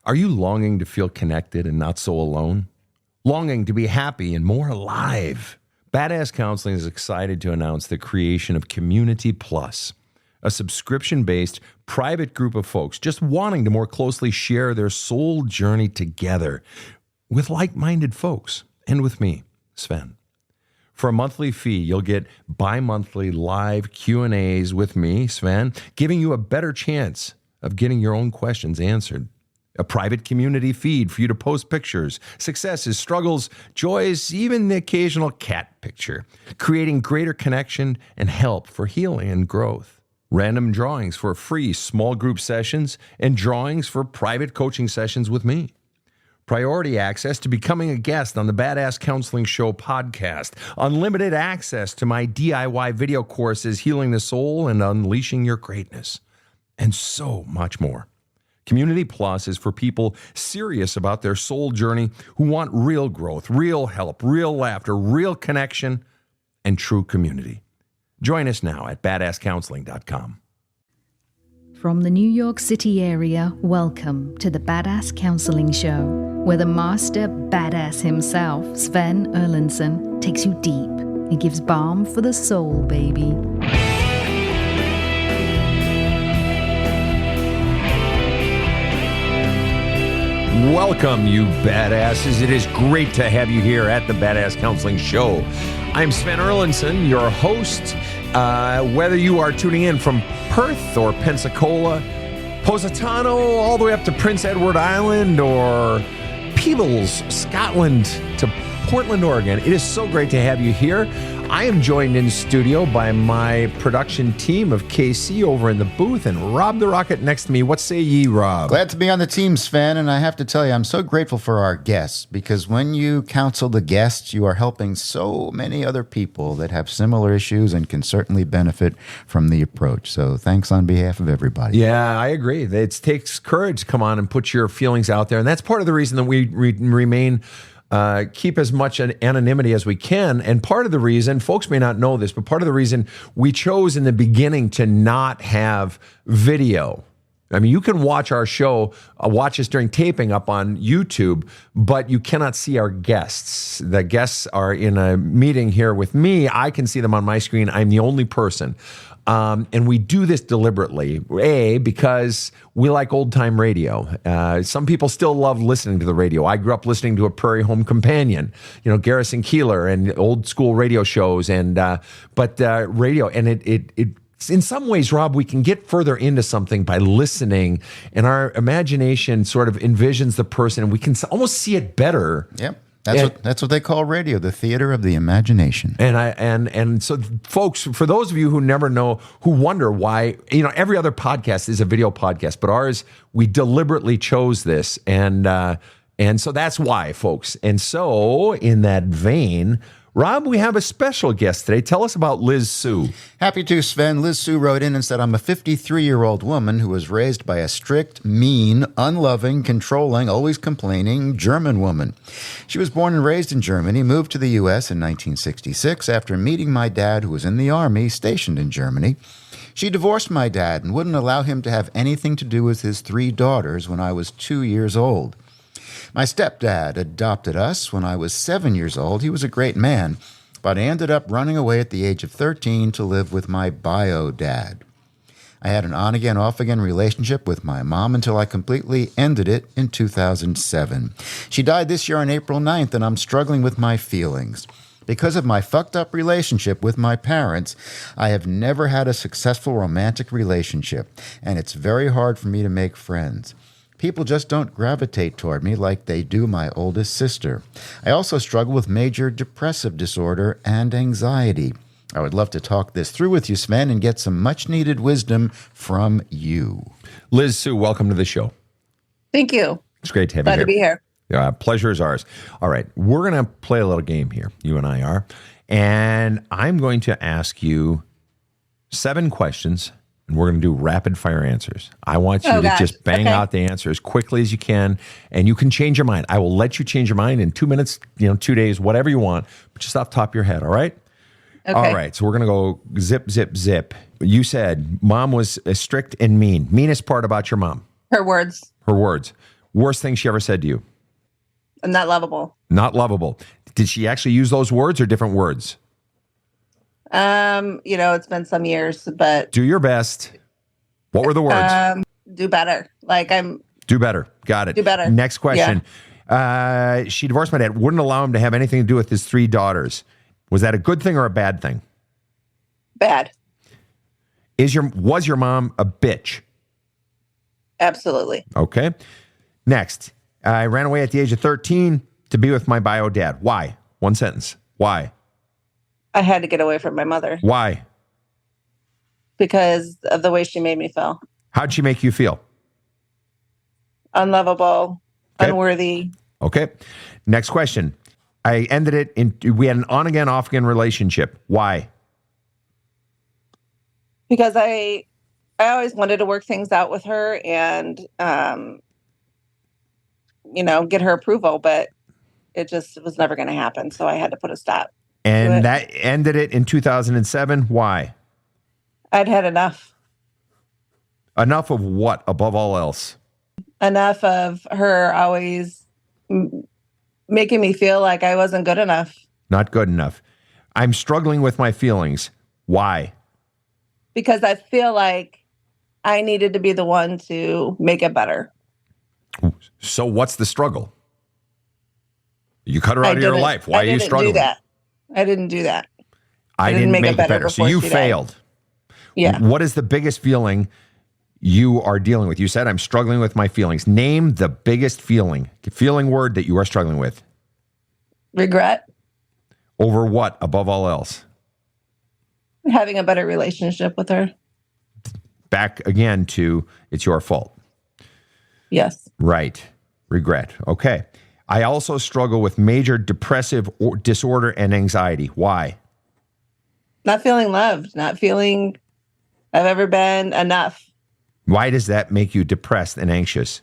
Are you longing to feel connected and not so alone? Longing to be happy and more alive? Badass Counseling is excited to announce the creation of Community Plus, a subscription-based private group of folks just wanting to more closely share their soul journey together with like-minded folks and with me, Sven. For a monthly fee, you'll get bi-monthly live Q&As with me, Sven, giving you a better chance of getting your own questions answered. A private community feed for you to post pictures, successes, struggles, joys, even the occasional cat picture, creating greater connection and help for healing and growth. Random drawings for free small group sessions and drawings for private coaching sessions with me. Priority access to becoming a guest on the Badass Counseling Show podcast. Unlimited access to my DIY video courses, Healing the Soul and Unleashing Your Greatness. And so much more. Community Plus is for people serious about their soul journey who want real growth, real help, real laughter, real connection, and true community. Join us now at badasscounseling.com. From the New York City area, welcome to the Badass Counseling Show, where the master badass himself, Sven Erlandson, takes you deep and gives balm for the soul, baby. Welcome, you badasses. It is great to have you here at the Badass Counseling Show. I'm Sven Erlandson, your host. Whether you are tuning in from Perth or Pensacola, Positano, all the way up to Prince Edward Island, or Peebles, Scotland, to Portland, Oregon, it is so great to have you here. I am joined in studio by my production team of KC over in the booth and Rob the Rocket next to me. What say ye, Rob? Glad to be on the team, Sven, and I have to tell you, I'm so grateful for our guests, because when you counsel the guests, you are helping so many other people that have similar issues and can certainly benefit from the approach. So thanks on behalf of everybody. Yeah, I agree. It takes courage to come on and put your feelings out there, and that's part of the reason that we remain keep as much anonymity as we can. And part of the reason, folks may not know this, but part of the reason we chose in the beginning to not have video. I mean, you can watch our show, watch us during taping up on YouTube, but you cannot see our guests. The guests are in a meeting here with me. I can see them on my screen. I'm the only person. And we do this deliberately, because we like old-time radio. Some people still love listening to the radio. I grew up listening to a Prairie Home Companion, Garrison Keillor and old-school radio shows, but radio, and it in some ways, Rob, we can get further into something by listening, and our imagination sort of envisions the person, and we can almost see it better. Yep. That's what they call radio, the theater of the imagination. And so, folks, for those of you who never know, who wonder why, every other podcast is a video podcast, but ours, we deliberately chose this, and so that's why, folks. And so, in that vein, Rob, we have a special guest today. Tell us about Liz Sue. Happy to, Sven. Liz Sue wrote in and said, I'm a 53-year-old woman who was raised by a strict, mean, unloving, controlling, always complaining German woman. She was born and raised in Germany, moved to the U.S. in 1966 after meeting my dad, who was in the Army, stationed in Germany. She divorced my dad and wouldn't allow him to have anything to do with his 3 daughters when I was 2 years old. My stepdad adopted us when I was 7 years old. He was a great man, but I ended up running away at the age of 13 to live with my bio dad. I had an on-again, off-again relationship with my mom until I completely ended it in 2007. She died this year on April 9th, and I'm struggling with my feelings. Because of my fucked up relationship with my parents, I have never had a successful romantic relationship, and it's very hard for me to make friends. People just don't gravitate toward me like they do my oldest sister. I also struggle with major depressive disorder and anxiety. I would love to talk this through with you, Sven, and get some much-needed wisdom from you. Liz Sue, welcome to the show. Thank you. It's great to have Glad you here. to be here. Pleasure is ours. All right, we're going to play a little game here, you and I are, and I'm going to ask you 7 questions, and we're going to do rapid fire answers. I want you to just bang out the answer as quickly as you can, and you can change your mind. I will let you change your mind in 2 minutes, 2 days, whatever you want, but just off the top of your head, all right? Okay. All right, so we're going to go zip, zip, zip. You said mom was strict and mean. Meanest part about your mom? Her words. Her words. Worst thing she ever said to you? I'm not lovable. Not lovable. Did she actually use those words or different words? It's been some years, but Do your best. What were the words? do better. Do better. Got it. Do better. Next question. She divorced my dad. Wouldn't allow him to have anything to do with his 3 daughters. Was that a good thing or a bad thing? Bad. Was your mom a bitch? Absolutely. Okay. Next. I ran away at the age of 13 to be with my bio dad. Why? One sentence. Why? I had to get away from my mother Why? because of the way she made me feel. How'd she make you feel? Unlovable, Okay. unworthy. Okay. Next question. I ended it we had an on again, off again relationship. Why? Because I always wanted to work things out with her and, get her approval, but it just was never going to happen. So I had to put a stop. And that ended it in 2007. Why? I'd had enough. Enough of what above all else? Enough of her always making me feel like I wasn't good enough. Not good enough. I'm struggling with my feelings. Why? Because I feel like I needed to be the one to make it better. So what's the struggle? You cut her out of your life. Why are you struggling? I didn't do that. I didn't make it better. So you she died. failed. Yeah. What is the biggest feeling you are dealing with? You said, I'm struggling with my feelings. Name the biggest feeling word that you are struggling with. Regret. Over what above all else? Having a better relationship with her. Back again to it's your fault. Yes. Right. Regret. Okay. I also struggle with major depressive disorder and anxiety. Why? Not feeling loved. Not feeling I've ever been enough. Why does that make you depressed and anxious?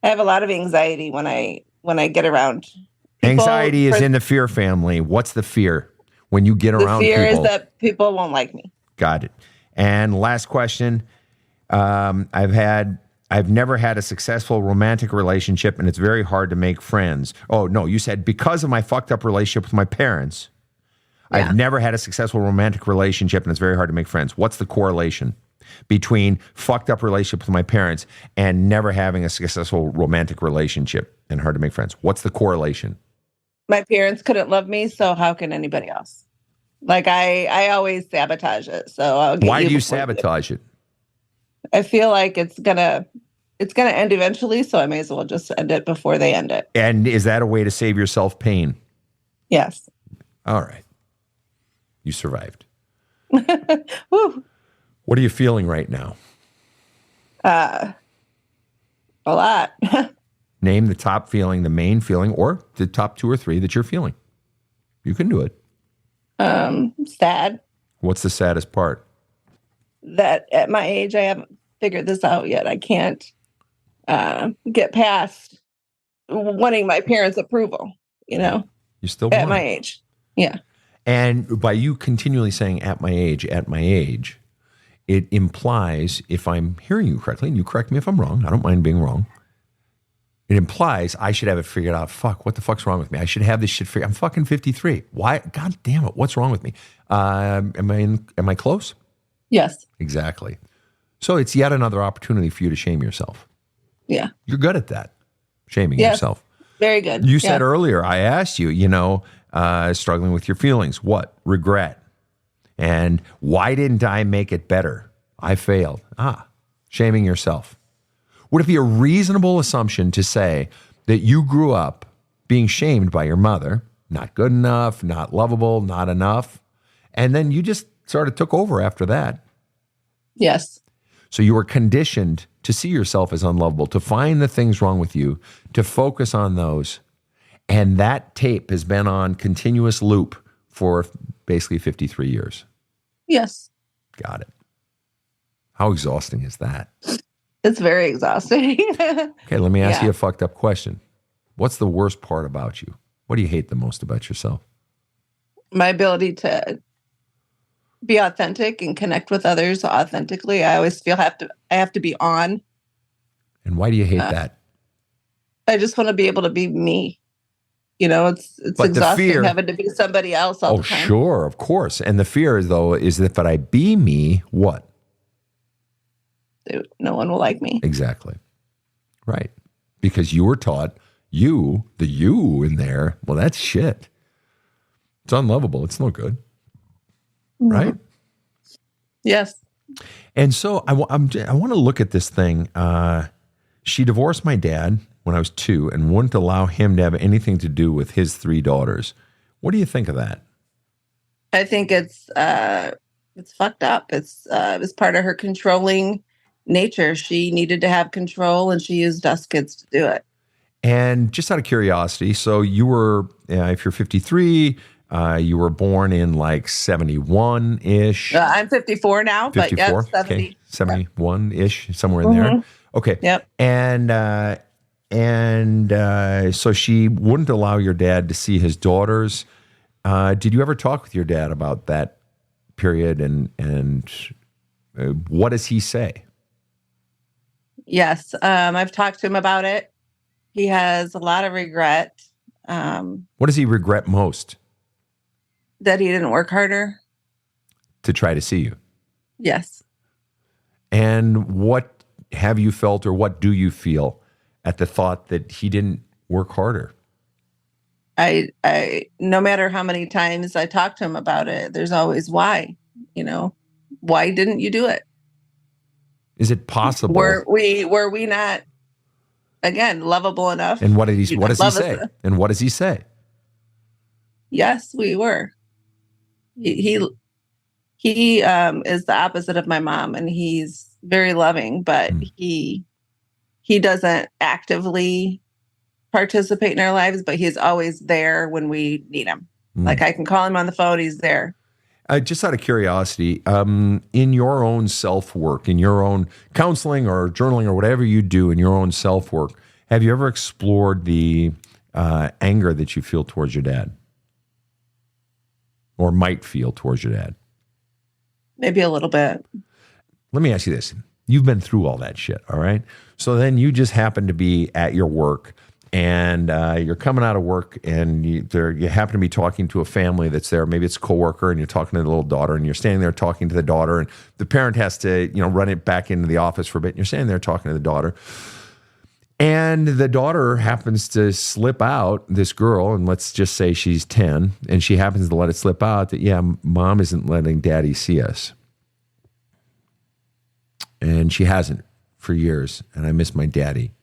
I have a lot of anxiety when I get around people. Anxiety is in the fear family. What's the fear when you get around people? The fear is that people won't like me. Got it. And last question. I've never had a successful romantic relationship, and it's very hard to make friends. Oh, no, you said because of my fucked up relationship with my parents, Yeah. I've never had a successful romantic relationship, and it's very hard to make friends. What's the correlation between fucked up relationship with my parents and never having a successful romantic relationship and hard to make friends? What's the correlation? My parents couldn't love me, so how can anybody else? Like I always sabotage it. So I'll get Why do you before sabotage it? I feel like it's gonna end eventually, so I may as well just end it before they end it. And is that a way to save yourself pain? Yes. All right. You survived. Woo. What are you feeling right now? A lot. Name the top feeling, the main feeling, or the top 2 or 3 that you're feeling. You can do it. Sad What's the saddest part? that at my age I haven't figured this out yet. I can't get past wanting my parents' approval, You still at want my it. age. Yeah. And by you continually saying at my age, it implies, if I'm hearing you correctly, and you correct me if I'm wrong, I don't mind being wrong. It implies I should have it figured out. Fuck, what the fuck's wrong with me? I should have this shit figured. I'm fucking 53. Why? God damn it. What's wrong with me? Am I close? Yes. Exactly. So it's yet another opportunity for you to shame yourself. Yeah. You're good at that. Shaming Yes. yourself. Very good. You said earlier, I asked you, struggling with your feelings. What? Regret. And why didn't I make it better? I failed. Shaming yourself. Would it be a reasonable assumption to say that you grew up being shamed by your mother, not good enough, not lovable, not enough, and then you just sort of took over after that? Yes. So you were conditioned to see yourself as unlovable, to find the things wrong with you, to focus on those. And that tape has been on continuous loop for basically 53 years. Yes. Got it. How exhausting is that? It's very exhausting. Okay, let me ask Yeah. you a fucked up question. What's the worst part about you? What do you hate the most about yourself? My ability to be authentic and connect with others authentically. I always feel I have to be on. And why do you hate that? I just want to be able to be me. It's But the exhausting fear- having to be somebody else all Oh, the time. sure, of course. And the fear is, though, is that if I be me, what? No one will like me. Exactly. Right. Because you were taught the you in there, well, that's shit. It's unlovable. It's no good. Right? Yes. And so I want to look at this thing. She divorced my dad when I was 2 and wouldn't allow him to have anything to do with his 3 daughters. What do you think of that? I think it's fucked up. It was part of her controlling nature. She needed to have control, and she used us kids to do it. And just out of curiosity, so you were, if you're 53, you were born in like 71-ish. I'm 54 now, 54? but yeah, 70. Okay. 71-ish, somewhere in there. Okay. Yep. And so she wouldn't allow your dad to see his daughters. Did you ever talk with your dad about that period, and what does he say? Yes. I've talked to him about it. He has a lot of regret. What does he regret most? That he didn't work harder. To try to see you. Yes. And what have you felt, or what do you feel at the thought that he didn't work harder? I no matter how many times I talk to him about it, there's always why. Why didn't you do it? Is it possible? Were we not, again, lovable enough? And what does he say? us? And what does he say? Yes, we were. He is the opposite of my mom, and he's very loving, but he doesn't actively participate in our lives, but he's always there when we need him. Like, I can call him on the phone, he's there. Just out of curiosity, in your own self-work, in your own counseling or journaling or whatever you do in your own self-work, have you ever explored the anger that you feel towards your dad? Or might feel towards your dad? Maybe a little bit. Let me ask you this. You've been through all that shit, all right? So then you just happen to be at your work, and you're coming out of work, and you happen to be talking to a family that's there. Maybe it's a coworker, and you're talking to the little daughter, and you're standing there talking to the daughter, and the parent has to, run it back into the office for a bit, and you're standing there talking to the daughter. And the daughter happens to slip out, this girl, and let's just say she's 10, and she happens to let it slip out that, yeah, mom isn't letting daddy see us. And she hasn't for years, and I miss my daddy.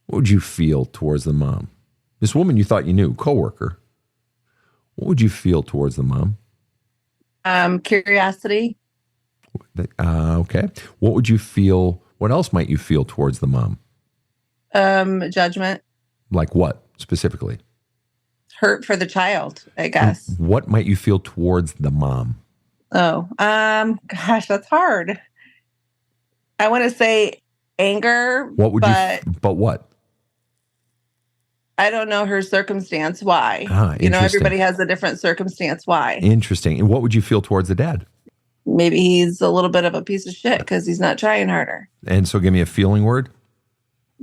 What would you feel towards the mom? This woman you thought you knew, coworker. What would you feel towards the mom? Curiosity. Okay. What would you feel? What else might you feel towards the mom? Judgment. Like what specifically? Hurt for the child, I guess. What might you feel towards the mom? Oh, gosh, that's hard. I want to say anger. What would but what? I don't know her circumstance. Why? Interesting. Everybody has a different circumstance. Why? Interesting. And what would you feel towards the dad? Maybe he's a little bit of a piece of shit because he's not trying harder. And so give me a feeling word.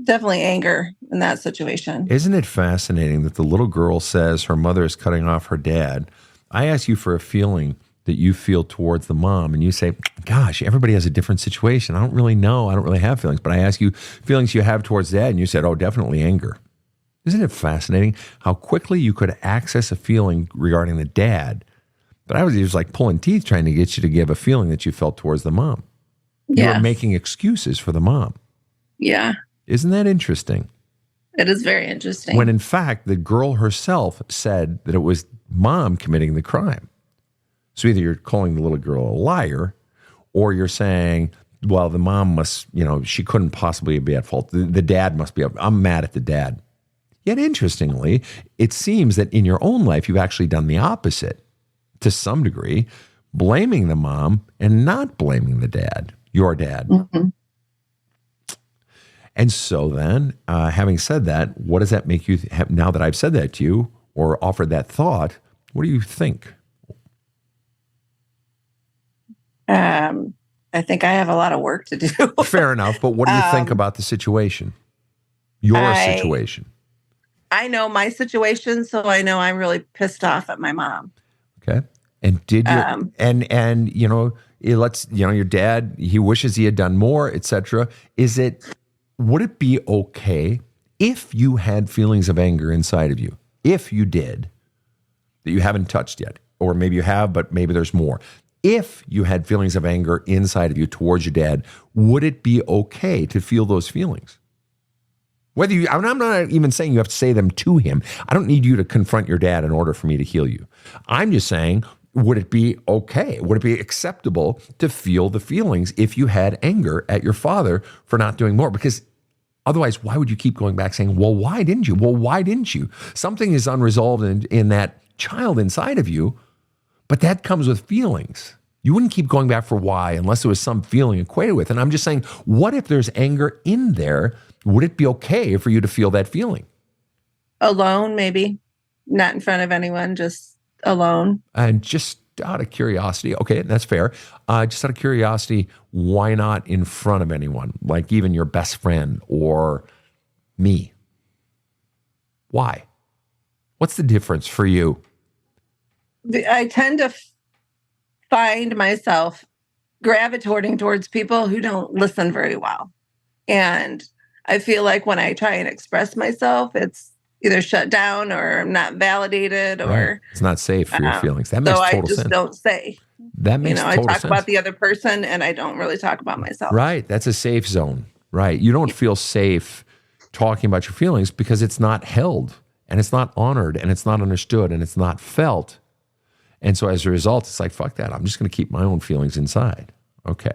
Definitely anger in that situation. Isn't it fascinating that the little girl says her mother is cutting off her dad? I ask you for a feeling that you feel towards the mom, and you say, gosh, everybody has a different situation. I don't really know. I don't really have feelings. But I ask you feelings you have towards dad, and you said, oh, definitely anger. Isn't it fascinating how quickly you could access a feeling regarding the dad? But it was like pulling teeth trying to get you to give a feeling that you felt towards the mom. You were making excuses for the mom. Yeah. Isn't that interesting? It is very interesting. When in fact, the girl herself said that it was mom committing the crime. So either you're calling the little girl a liar, or you're saying, well, the mom must, she couldn't possibly be at fault. The dad must be, I'm mad at the dad. Yet interestingly, it seems that in your own life, you've actually done the opposite to some degree, blaming the mom and not blaming the dad, your dad. Mm-hmm. And so then, having said that, what does that make you, now that I've said that to you or offered that thought, what do you think? I think I have a lot of work to do. Fair enough, but what do you think about the situation? Your situation. I know my situation, so I know I'm really pissed off at my mom. Okay. And did you, and you know, your dad, he wishes he had done more, etc. Would it be okay if you had feelings of anger inside of you, if you did, that you haven't touched yet, or maybe you have, but maybe there's more. If you had feelings of anger inside of you towards your dad, would it be okay to feel those feelings? I'm not even saying you have to say them to him. I don't need you to confront your dad in order for me to heal you. I'm just saying, would it be okay? Would it be acceptable to feel the feelings if you had anger at your father for not doing more? Because otherwise, why would you keep going back saying, well, why didn't you? Well, why didn't you? Something is unresolved in that child inside of you, but that comes with feelings. You wouldn't keep going back for why unless there was some feeling equated with it. And I'm just saying, what if there's anger in there? Would it be okay for you to feel that feeling? Alone, maybe. Not in front of anyone, just alone. And just out of curiosity, okay, that's fair. Just out of curiosity, why not in front of anyone? Like even your best friend or me? Why? What's the difference for you? I tend to find myself gravitating towards people who don't listen very well. And I feel like when I try and express myself, it's either shut down or I'm not validated or right. It's not safe for your feelings. That makes total sense. So I just don't say. That makes total sense. I talk about the other person and I don't really talk about myself. Right. That's a safe zone. Right. You don't feel safe talking about your feelings because it's not held and it's not honored and it's not understood and it's not felt. And so as a result, it's like, fuck that. I'm just going to keep my own feelings inside. Okay.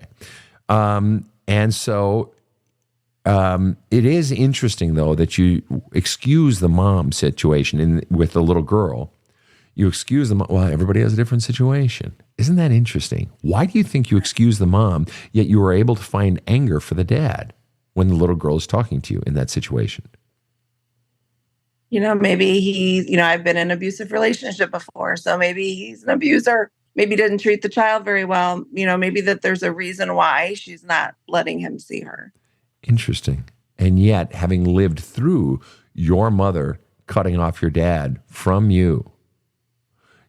And so it is interesting, though, that you excuse the mom situation with the little girl. You excuse the mom. Well, everybody has a different situation. Isn't that interesting? Why do you think you excuse the mom, yet you were able to find anger for the dad when the little girl is talking to you in that situation? Maybe I've been in an abusive relationship before, so maybe he's an abuser. Maybe didn't treat the child very well. Maybe that there's a reason why she's not letting him see her. Interesting. And yet, having lived through your mother cutting off your dad from you,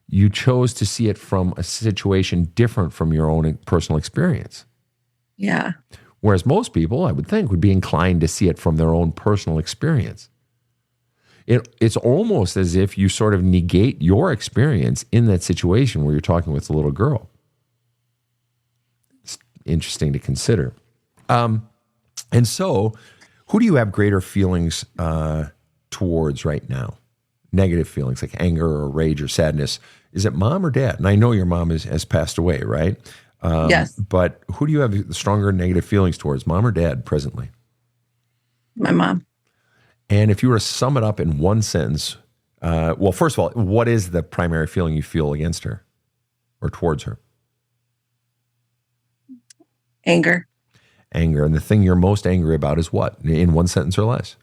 you chose to see it from a situation different from your own personal experience. Yeah. Whereas most people, I would think, would be inclined to see it from their own personal experience. It's almost as if you sort of negate your experience in that situation where you're talking with the little girl. It's interesting to consider. And so, who do you have greater feelings towards right now? Negative feelings like anger or rage or sadness. Is it mom or dad? And I know your mom has passed away, right? Yes. But who do you have stronger negative feelings towards, mom or dad presently? My mom. And if you were to sum it up in one sentence, well, first of all, what is the primary feeling you feel against her or towards her? Anger. Anger. And the thing you're most angry about is what, in one sentence or less?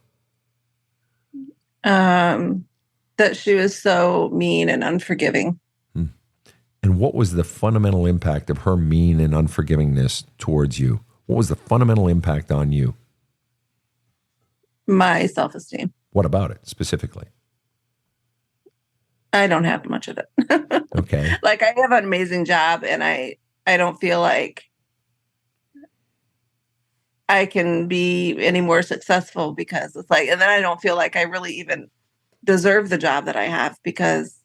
That she was so mean and unforgiving. And what was the fundamental impact of her mean and unforgivingness towards you? What was the fundamental impact on you? My self-esteem. What about it specifically? I don't have much of it. Okay. Like, I have an amazing job and I don't feel like I can be any more successful because it's like, and then I don't feel like I really even deserve the job that I have because,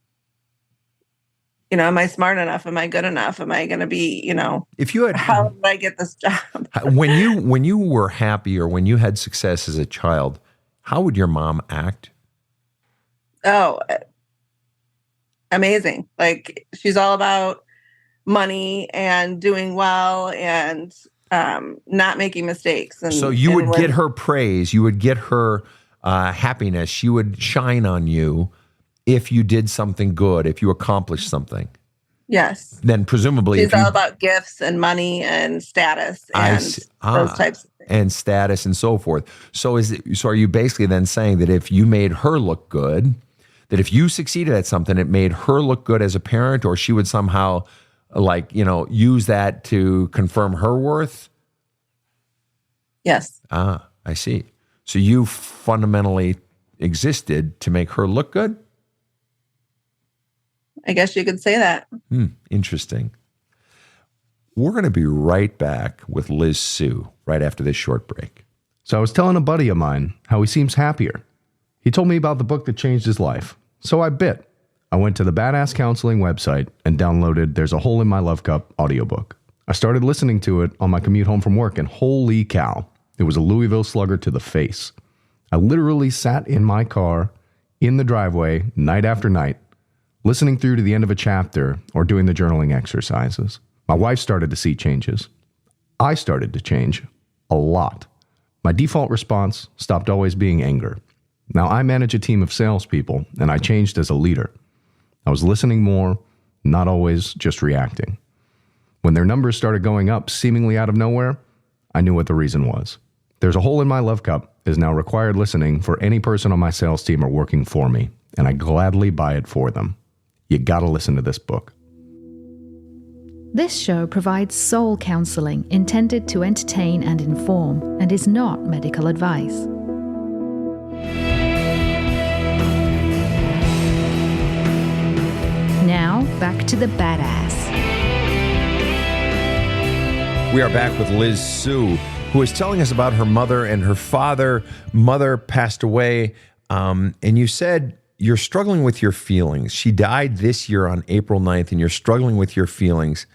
am I smart enough? Am I good enough? Am I going to be, if you had, how did I get this job? when you were happy or when you had success as a child, how would your mom act? Oh, amazing. Like, she's all about money and doing well and not making mistakes. And so you would get her praise. You would get her happiness. She would shine on you if you did something good, if you accomplished something. Yes. Then presumably she's all about gifts and money and status and those types of things. And status and so forth. So are you basically then saying that if you made her look good, that if you succeeded at something, it made her look good as a parent, or she would somehow use that to confirm her worth? Yes. I see. So you fundamentally existed to make her look good? I guess you could say that. Interesting. We're going to be right back with Liz Sue right after this short break. So I was telling a buddy of mine how he seems happier. He told me about the book that changed his life. So I bit. I went to the Badass Counseling website and downloaded There's a Hole in My Love Cup audiobook. I started listening to it on my commute home from work, and holy cow, it was a Louisville slugger to the face. I literally sat in my car in the driveway night after night, listening through to the end of a chapter or doing the journaling exercises. My wife started to see changes. I started to change a lot. My default response stopped always being anger. Now I manage a team of salespeople, and I changed as a leader. I was listening more, not always just reacting. When their numbers started going up seemingly out of nowhere, I knew what the reason was. There's a Hole in My Love Cup is now required listening for any person on my sales team or working for me, and I gladly buy it for them. You gotta listen to this book. This show provides soul counseling intended to entertain and inform and is not medical advice. Now, back to the badass. We are back with Liz Sue, who is telling us about her mother and her father. Mother passed away, and you said you're struggling with your feelings. She died this year on April 9th, and you're struggling with your feelings.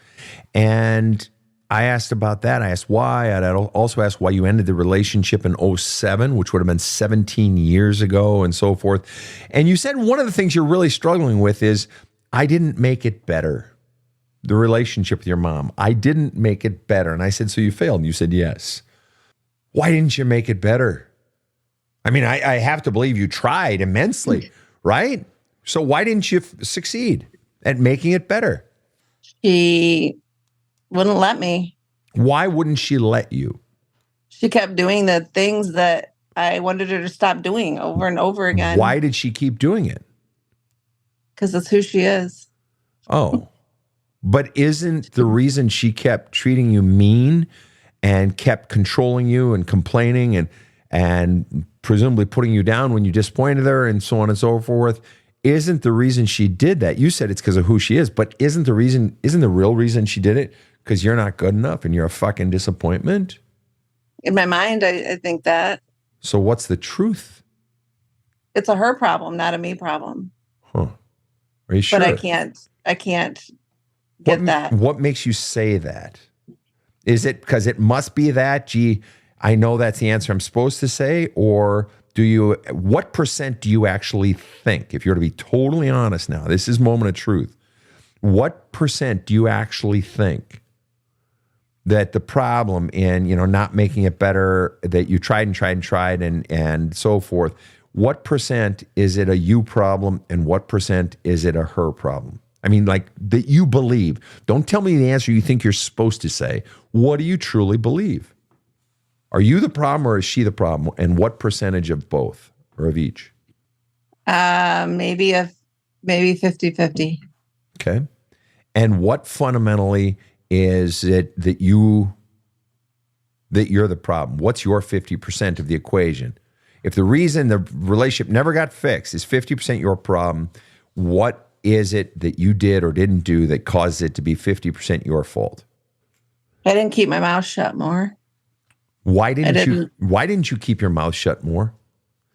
And I asked about that. I asked why. I also asked why you ended the relationship in 2007, which would have been 17 years ago, and so forth. And you said one of the things you're really struggling with is, I didn't make it better. The relationship with your mom. I didn't make it better. And I said, so you failed? And you said, yes. Why didn't you make it better? I mean, I have to believe you tried immensely, right? So why didn't you succeed at making it better? She wouldn't let me. Why wouldn't she let you? She kept doing the things that I wanted her to stop doing over and over again. Why did she keep doing it? Because that's who she is. Oh, but isn't the reason she kept treating you mean and kept controlling you and complaining and presumably putting you down when you disappointed her and so on and so forth, isn't the reason she did that? You said it's because of who she is, but isn't the real reason she did it because you're not good enough and you're a fucking disappointment? In my mind, I think that. So what's the truth? It's a her problem, not a me problem. Huh. Are you sure? But I can't get that. What makes you say that? Is it because it must be that? Gee, I know that's the answer I'm supposed to say, or what percent do you actually think, if you're to be totally honest now, this is moment of truth, what percent do you actually think that the problem in, not making it better, that you tried and so forth, what percent is it a you problem and what percent is it a her problem? I mean, like, that you believe. Don't tell me the answer you think you're supposed to say. What do you truly believe? Are you the problem or is she the problem? And what percentage of both or of each? Maybe 50-50. Okay. And what fundamentally is it that you're the problem? What's your 50% of the equation? If the reason the relationship never got fixed is 50% your problem, what is it that you did or didn't do that caused it to be 50% your fault? I didn't keep my mouth shut more. Why didn't you keep your mouth shut more?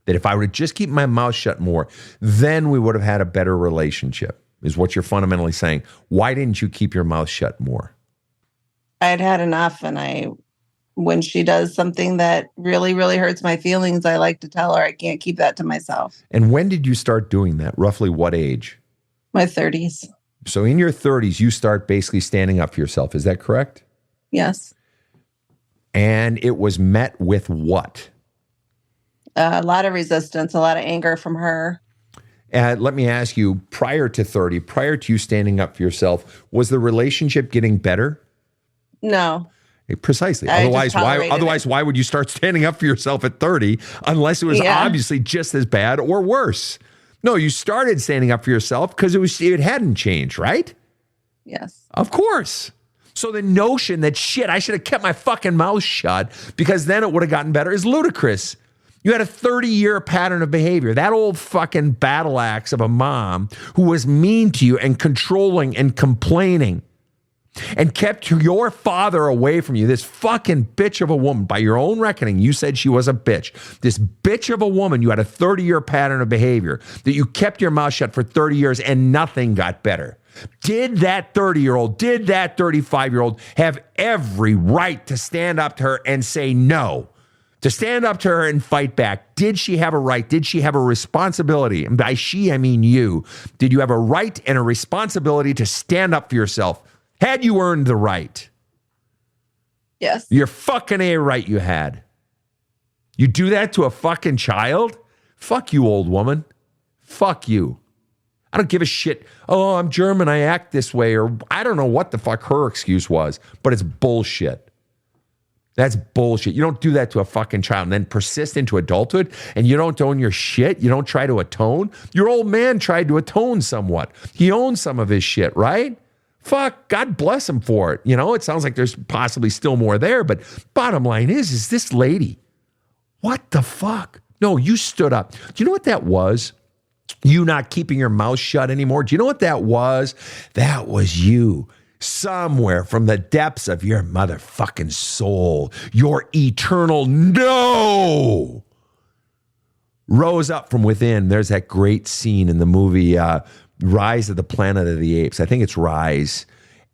That if I would just keep my mouth shut more, then we would have had a better relationship, is what you're fundamentally saying. Why didn't you keep your mouth shut more? I had enough, and when she does something that really, really hurts my feelings, I like to tell her I can't keep that to myself. And when did you start doing that? Roughly what age? My 30s. So in your 30s, you start basically standing up for yourself. Is that correct? Yes. And it was met with what? A lot of resistance, a lot of anger from her. Let me ask you, prior to 30, prior to you standing up for yourself, was the relationship getting better? No. Precisely. Otherwise, why would you start standing up for yourself at 30 unless it was obviously just as bad or worse? No, you started standing up for yourself because it hadn't changed, right? Yes. Of course. So the notion that, shit, I should have kept my fucking mouth shut because then it would have gotten better is ludicrous. You had a 30-year pattern of behavior. That old fucking battle axe of a mom who was mean to you and controlling and complaining and kept your father away from you. This fucking bitch of a woman, by your own reckoning, you said she was a bitch. This bitch of a woman, you had a 30-year pattern of behavior that you kept your mouth shut for 30 years and nothing got better. Did that 30-year-old, did that 35-year-old have every right to stand up to her and say no? To stand up to her and fight back? Did she have a right? Did she have a responsibility? And by she, I mean you. Did you have a right and a responsibility to stand up for yourself? Had you earned the right? Yes. You're fucking A right you had. You do that to a fucking child? Fuck you, old woman. Fuck you. I don't give a shit. Oh, I'm German, I act this way. Or I don't know what the fuck her excuse was, but it's bullshit. That's bullshit. You don't do that to a fucking child and then persist into adulthood and you don't own your shit. You don't try to atone. Your old man tried to atone somewhat. He owns some of his shit, right? Fuck, God bless him for it. You know, it sounds like there's possibly still more there, but bottom line is this lady, what the fuck? No, you stood up. Do you know what that was? You not keeping your mouth shut anymore. Do you know what that was? That was you. Somewhere from the depths of your motherfucking soul, your eternal no rose up from within. There's that great scene in the movie Rise of the Planet of the Apes. I think it's Rise.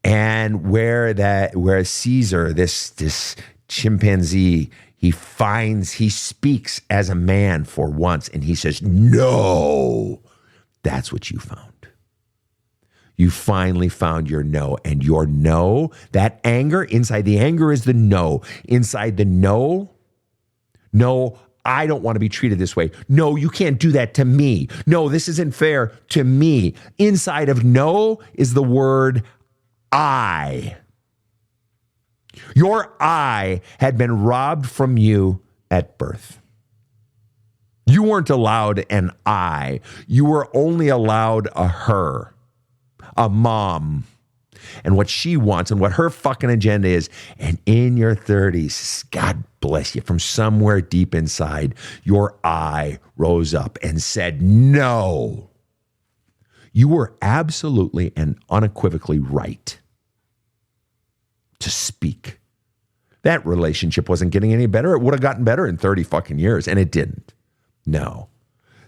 And where Caesar, this chimpanzee, he speaks as a man for once and he says, no. That's what you found. You finally found your no, and your no, that anger, inside the anger is the no. Inside the no, I don't want to be treated this way. No, you can't do that to me. No, this isn't fair to me. Inside of no is the word I. Your I had been robbed from you at birth. You weren't allowed an I. You were only allowed a her. A mom, and what she wants and what her fucking agenda is. And in your 30s, God bless you, from somewhere deep inside, your I rose up and said, no. You were absolutely and unequivocally right to speak. That relationship wasn't getting any better. It would have gotten better in 30 fucking years, and it didn't. No.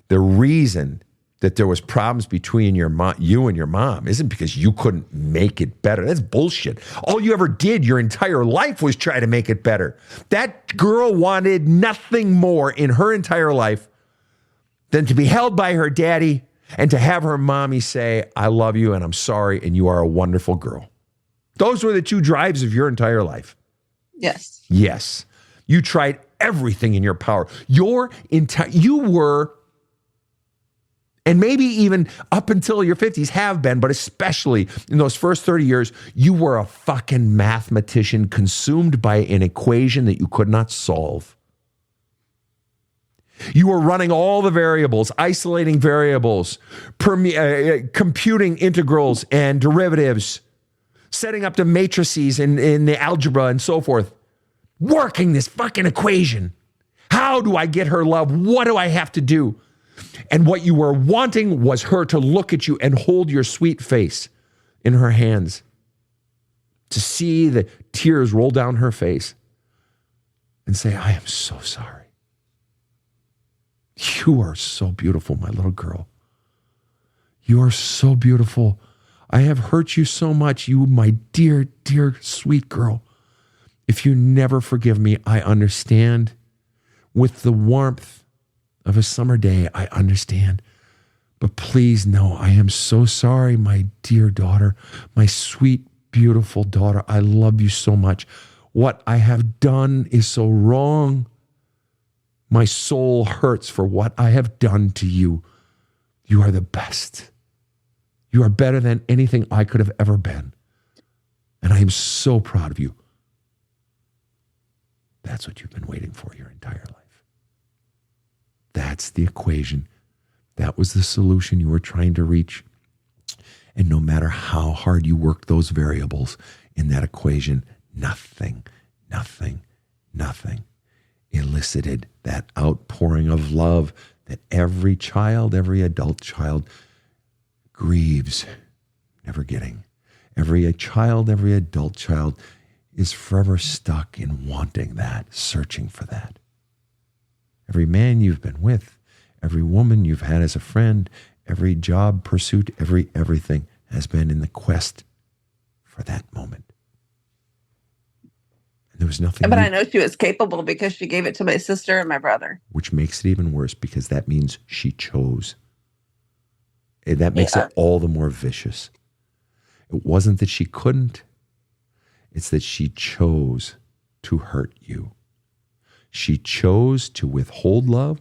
The reason that there was problems between you and your mom isn't because you couldn't make it better. That's bullshit. All you ever did your entire life was try to make it better. That girl wanted nothing more in her entire life than to be held by her daddy and to have her mommy say, I love you and I'm sorry and you are a wonderful girl. Those were the two drives of your entire life. Yes. Yes. You tried everything in your power. You were, and maybe even up until your 50s have been, but especially in those first 30 years, you were a fucking mathematician consumed by an equation that you could not solve. You were running all the variables, isolating variables, computing integrals and derivatives, setting up the matrices in the algebra and so forth, working this fucking equation. How do I get her love? What do I have to do? And what you were wanting was her to look at you and hold your sweet face in her hands, to see the tears roll down her face and say, I am so sorry. You are so beautiful, my little girl. You are so beautiful. I have hurt you so much, you, my dear, dear, sweet girl. If you never forgive me, I understand. With the warmth of a summer day, I understand. But please know, I am so sorry, my dear daughter, my sweet, beautiful daughter. I love you so much. What I have done is so wrong. My soul hurts for what I have done to you. You are the best. You are better than anything I could have ever been. And I am so proud of you. That's what you've been waiting for your entire life. That's the equation. That was the solution you were trying to reach. And no matter how hard you work those variables in that equation, nothing. elicited that outpouring of love that every child, every adult child grieves never getting. Every child, every adult child is forever stuck in wanting that, searching for that. Every man you've been with, every woman you've had as a friend, every job pursuit, everything has been in the quest for that moment. And there was nothing. But I know she was capable because she gave it to my sister and my brother. Which makes it even worse because that means she chose. And that makes it all the more vicious. It wasn't that she couldn't. It's that she chose to hurt you. She chose to withhold love.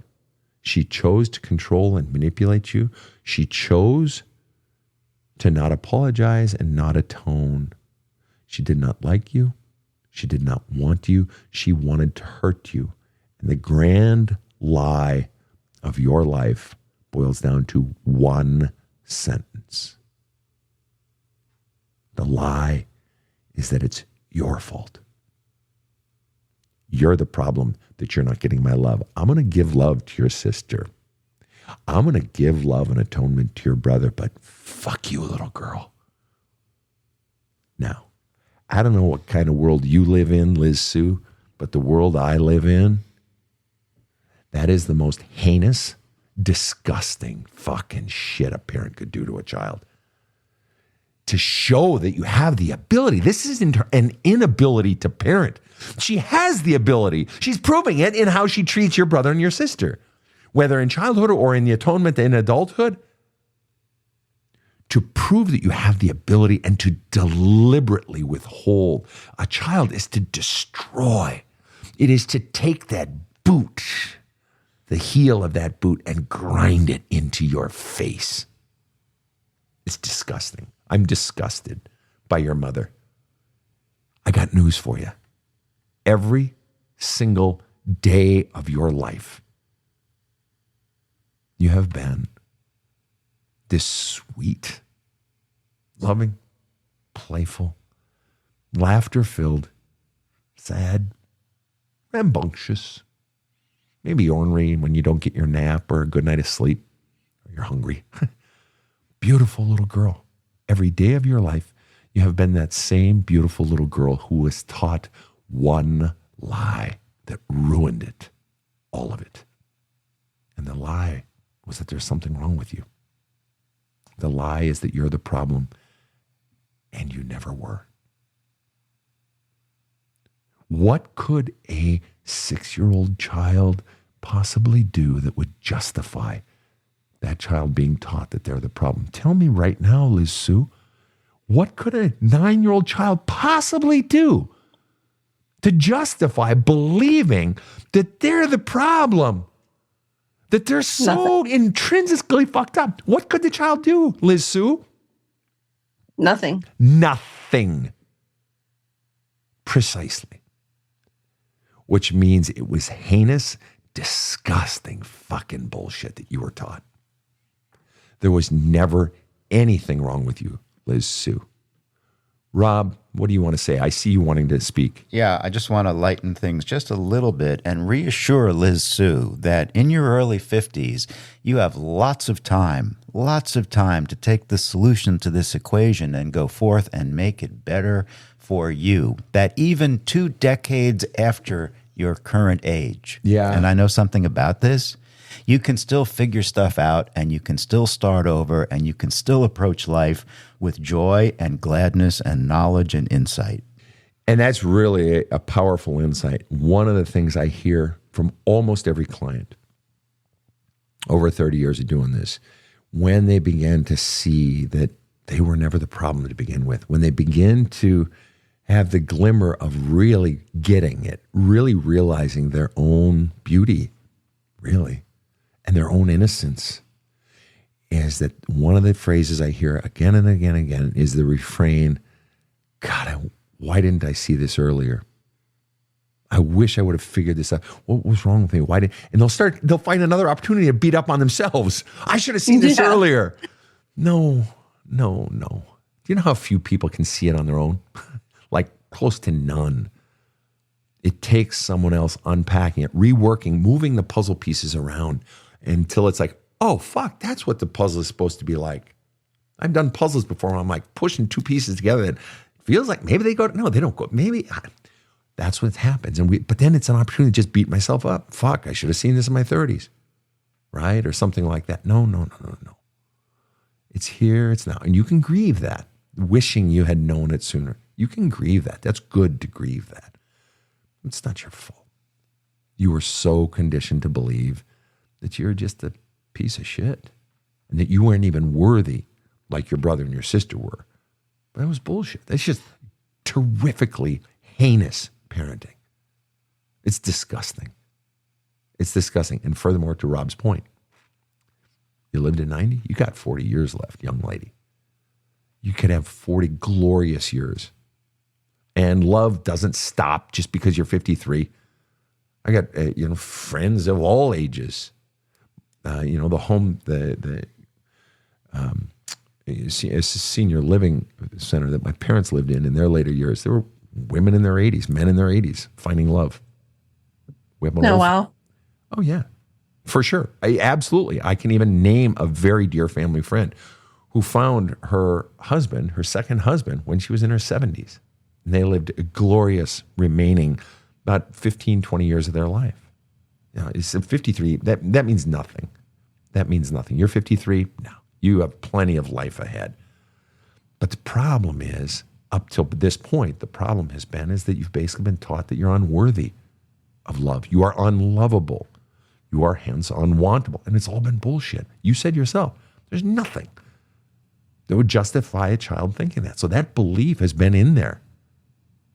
She chose to control and manipulate you. She chose to not apologize and not atone. She did not like you. She did not want you. She wanted to hurt you. And the grand lie of your life boils down to one sentence. The lie is that it's your fault. You're the problem that you're not getting my love. I'm going to give love to your sister. I'm going to give love and atonement to your brother, but fuck you, little girl. Now, I don't know what kind of world you live in, Liz Sue, but the world I live in, that is the most heinous, disgusting fucking shit a parent could do to a child. To show that you have the ability. This isn't an inability to parent. She has the ability. She's proving it in how she treats your brother and your sister, whether in childhood or in the atonement in adulthood. To prove that you have the ability and to deliberately withhold a child is to destroy. It is to take that boot, the heel of that boot, and grind it into your face. It's disgusting. I'm disgusted by your mother. I got news for you. Every single day of your life, you have been this sweet, loving, playful, laughter-filled, sad, rambunctious, maybe ornery when you don't get your nap or a good night of sleep or you're hungry. Beautiful little girl. Every day of your life, you have been that same beautiful little girl who was taught one lie that ruined it, all of it. And the lie was that there's something wrong with you. The lie is that you're the problem, and you never were. What could a 6-year-old child possibly do that would justify that child being taught that they're the problem? Tell me right now, Liz Sue, what could a 9-year-old child possibly do to justify believing that they're the problem? That they're so intrinsically fucked up. What could the child do, Liz Sue? Nothing. Nothing. Precisely. Which means it was heinous, disgusting fucking bullshit that you were taught. There was never anything wrong with you, Liz Sue. Rob, what do you want to say? I see you wanting to speak. Yeah, I just want to lighten things just a little bit and reassure Liz Sue that in your early 50s, you have lots of time to take the solution to this equation and go forth and make it better for you. That even 2 decades after your current age, and I know something about this, you can still figure stuff out and you can still start over and you can still approach life with joy and gladness and knowledge and insight. And that's really a powerful insight. One of the things I hear from almost every client over 30 years of doing this, when they began to see that they were never the problem to begin with, when they begin to have the glimmer of really getting it, really realizing their own beauty, really, and their own innocence, is that one of the phrases I hear again and again and again is the refrain, God, why didn't I see this earlier? I wish I would have figured this out. What was wrong with me? Why didn't? And they'll find another opportunity to beat up on themselves. I should have seen this earlier. No. Do you know how few people can see it on their own? Like close to none. It takes someone else unpacking it, reworking, moving the puzzle pieces around until it's like, oh, fuck, that's what the puzzle is supposed to be like. I've done puzzles before where I'm like pushing two pieces together and it feels like maybe they go, no, they don't go. Maybe that's what happens. But then it's an opportunity to just beat myself up. Fuck, I should have seen this in my 30s, right? Or something like that. No. It's here, it's now. And you can grieve that, wishing you had known it sooner. You can grieve that. That's good to grieve that. It's not your fault. You were so conditioned to believe that you're just a piece of shit and that you weren't even worthy like your brother and your sister were. But that was bullshit. That's just terrifically heinous parenting. It's disgusting. It's disgusting. And furthermore, to Rob's point, you lived at 90, you got 40 years left, young lady. You could have 40 glorious years. And love doesn't stop just because you're 53. I got friends of all ages. The senior living center that my parents lived in their later years, there were women in their 80s, men in their 80s finding love. Wow. Oh yeah, for sure. Absolutely. I can even name a very dear family friend who found her husband, her second husband, when she was in her 70s. And they lived a glorious remaining about 15, 20 years of their life. It's 53. That means nothing. That means nothing. You're 53? No. You have plenty of life ahead. But the problem is, up till this point, the problem has been is that you've basically been taught that you're unworthy of love. You are unlovable. You are hence unwantable. And it's all been bullshit. You said yourself, there's nothing that would justify a child thinking that. So that belief has been in there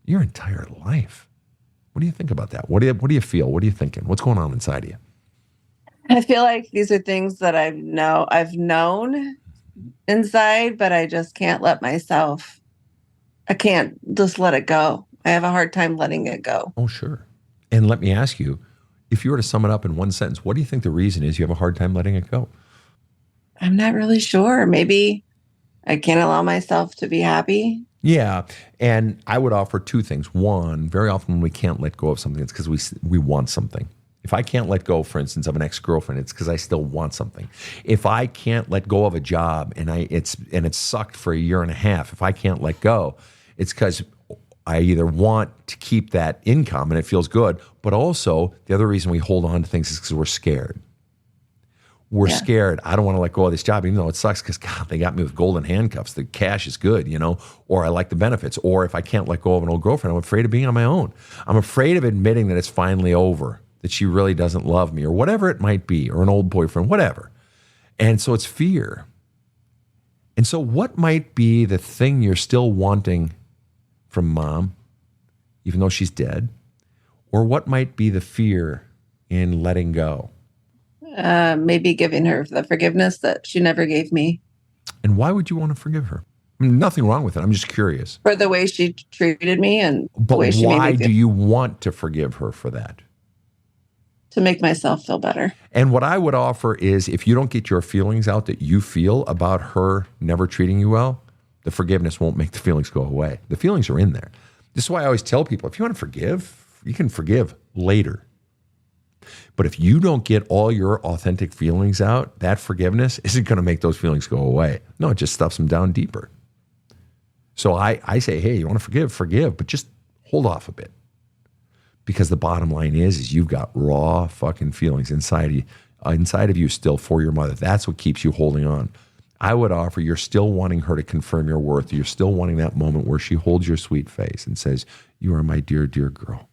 your entire life. What do you think about that? What do you feel? What are you thinking? What's going on inside of you? I feel like these are things that I've known inside, but I just can't let myself. I can't just let it go. I have a hard time letting it go. Oh, sure. And let me ask you, if you were to sum it up in one sentence, what do you think the reason is you have a hard time letting it go? I'm not really sure. Maybe I can't allow myself to be happy. Yeah, and I would offer two things. One, very often when we can't let go of something, it's because we want something. If I can't let go, for instance, of an ex-girlfriend, it's because I still want something. If I can't let go of a job and it sucked for a year and a half, if I can't let go, it's because I either want to keep that income and it feels good, but also the other reason we hold on to things is because we're scared. We're scared. I don't want to let go of this job, even though it sucks because, God, they got me with golden handcuffs. The cash is good, or I like the benefits. Or if I can't let go of an old girlfriend, I'm afraid of being on my own. I'm afraid of admitting that it's finally over, that she really doesn't love me, or whatever it might be, or an old boyfriend, whatever. And so it's fear. And so what might be the thing you're still wanting from mom, even though she's dead? Or what might be the fear in letting go? Maybe giving her the forgiveness that she never gave me. And why would you want to forgive her? I mean, nothing wrong with it. I'm just curious. For the way she treated me and the way she made me feel. But why do you want to forgive her for that? To make myself feel better. And what I would offer is if you don't get your feelings out that you feel about her never treating you well, the forgiveness won't make the feelings go away. The feelings are in there. This is why I always tell people, if you want to forgive, you can forgive later. But if you don't get all your authentic feelings out, that forgiveness isn't going to make those feelings go away. No, it just stuffs them down deeper. So I say, hey, you want to forgive, but just hold off a bit. Because the bottom line is you've got raw fucking feelings inside of you still for your mother. That's what keeps you holding on. I would offer you're still wanting her to confirm your worth. You're still wanting that moment where she holds your sweet face and says, you are my dear, dear girl.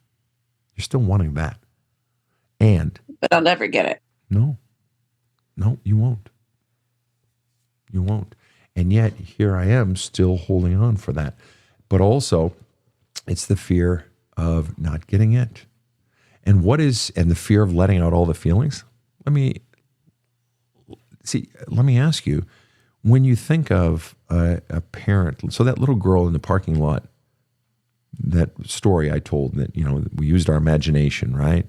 You're still wanting that. But I'll never get it. No, you won't. You won't. And yet here I am still holding on for that. But also it's the fear of not getting it. And the fear of letting out all the feelings. Let me ask you, when you think of a parent, so that little girl in the parking lot, that story I told that, we used our imagination, right?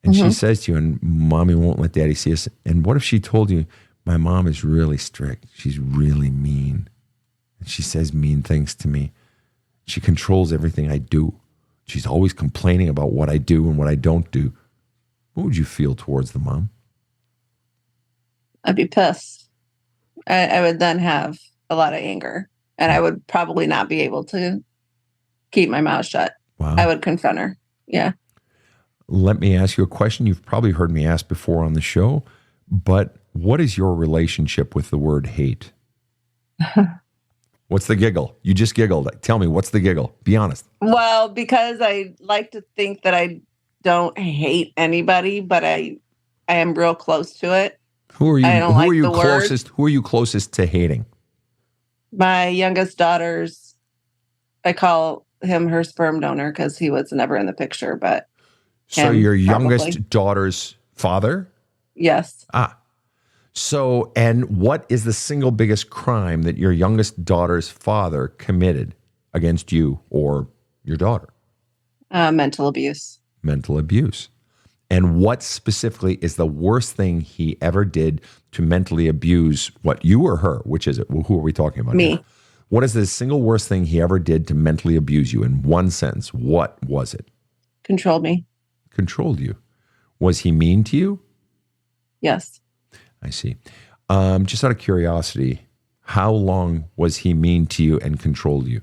And she says to you, and mommy won't let daddy see us. And what if she told you, my mom is really strict. She's really mean. And she says mean things to me. She controls everything I do. she's always complaining about what I do and what I don't do, what would you feel towards the mom? I'd be pissed. I would then have a lot of anger, and I would probably not be able to keep my mouth shut. Wow. I would confront her. Yeah. Let me ask you a question you've probably heard me ask before on the show, but what is your relationship with the word hate? What's the giggle? You just giggled. Tell me, what's the giggle? Be honest. Well, because I like to think that I don't hate anybody, but I am real close to it. Who are you? I don't like the closest? Who are you closest to hating? My youngest daughter's, I call him her sperm donor because he was never in the picture, but so him, your probably. youngest daughter's father? Yes. So, and what is the single biggest crime that your youngest daughter's father committed against you or your daughter? Mental abuse. Mental abuse. And what specifically is the worst thing he ever did to mentally abuse what, you or her? Which is it? Who are we talking about? Me. Now? What is the single worst thing he ever did to mentally abuse you? In one sentence, what was it? Controlled me. Controlled you. Was he mean to you? Yes. I see. Just out of curiosity, how long was he mean to you and controlled you?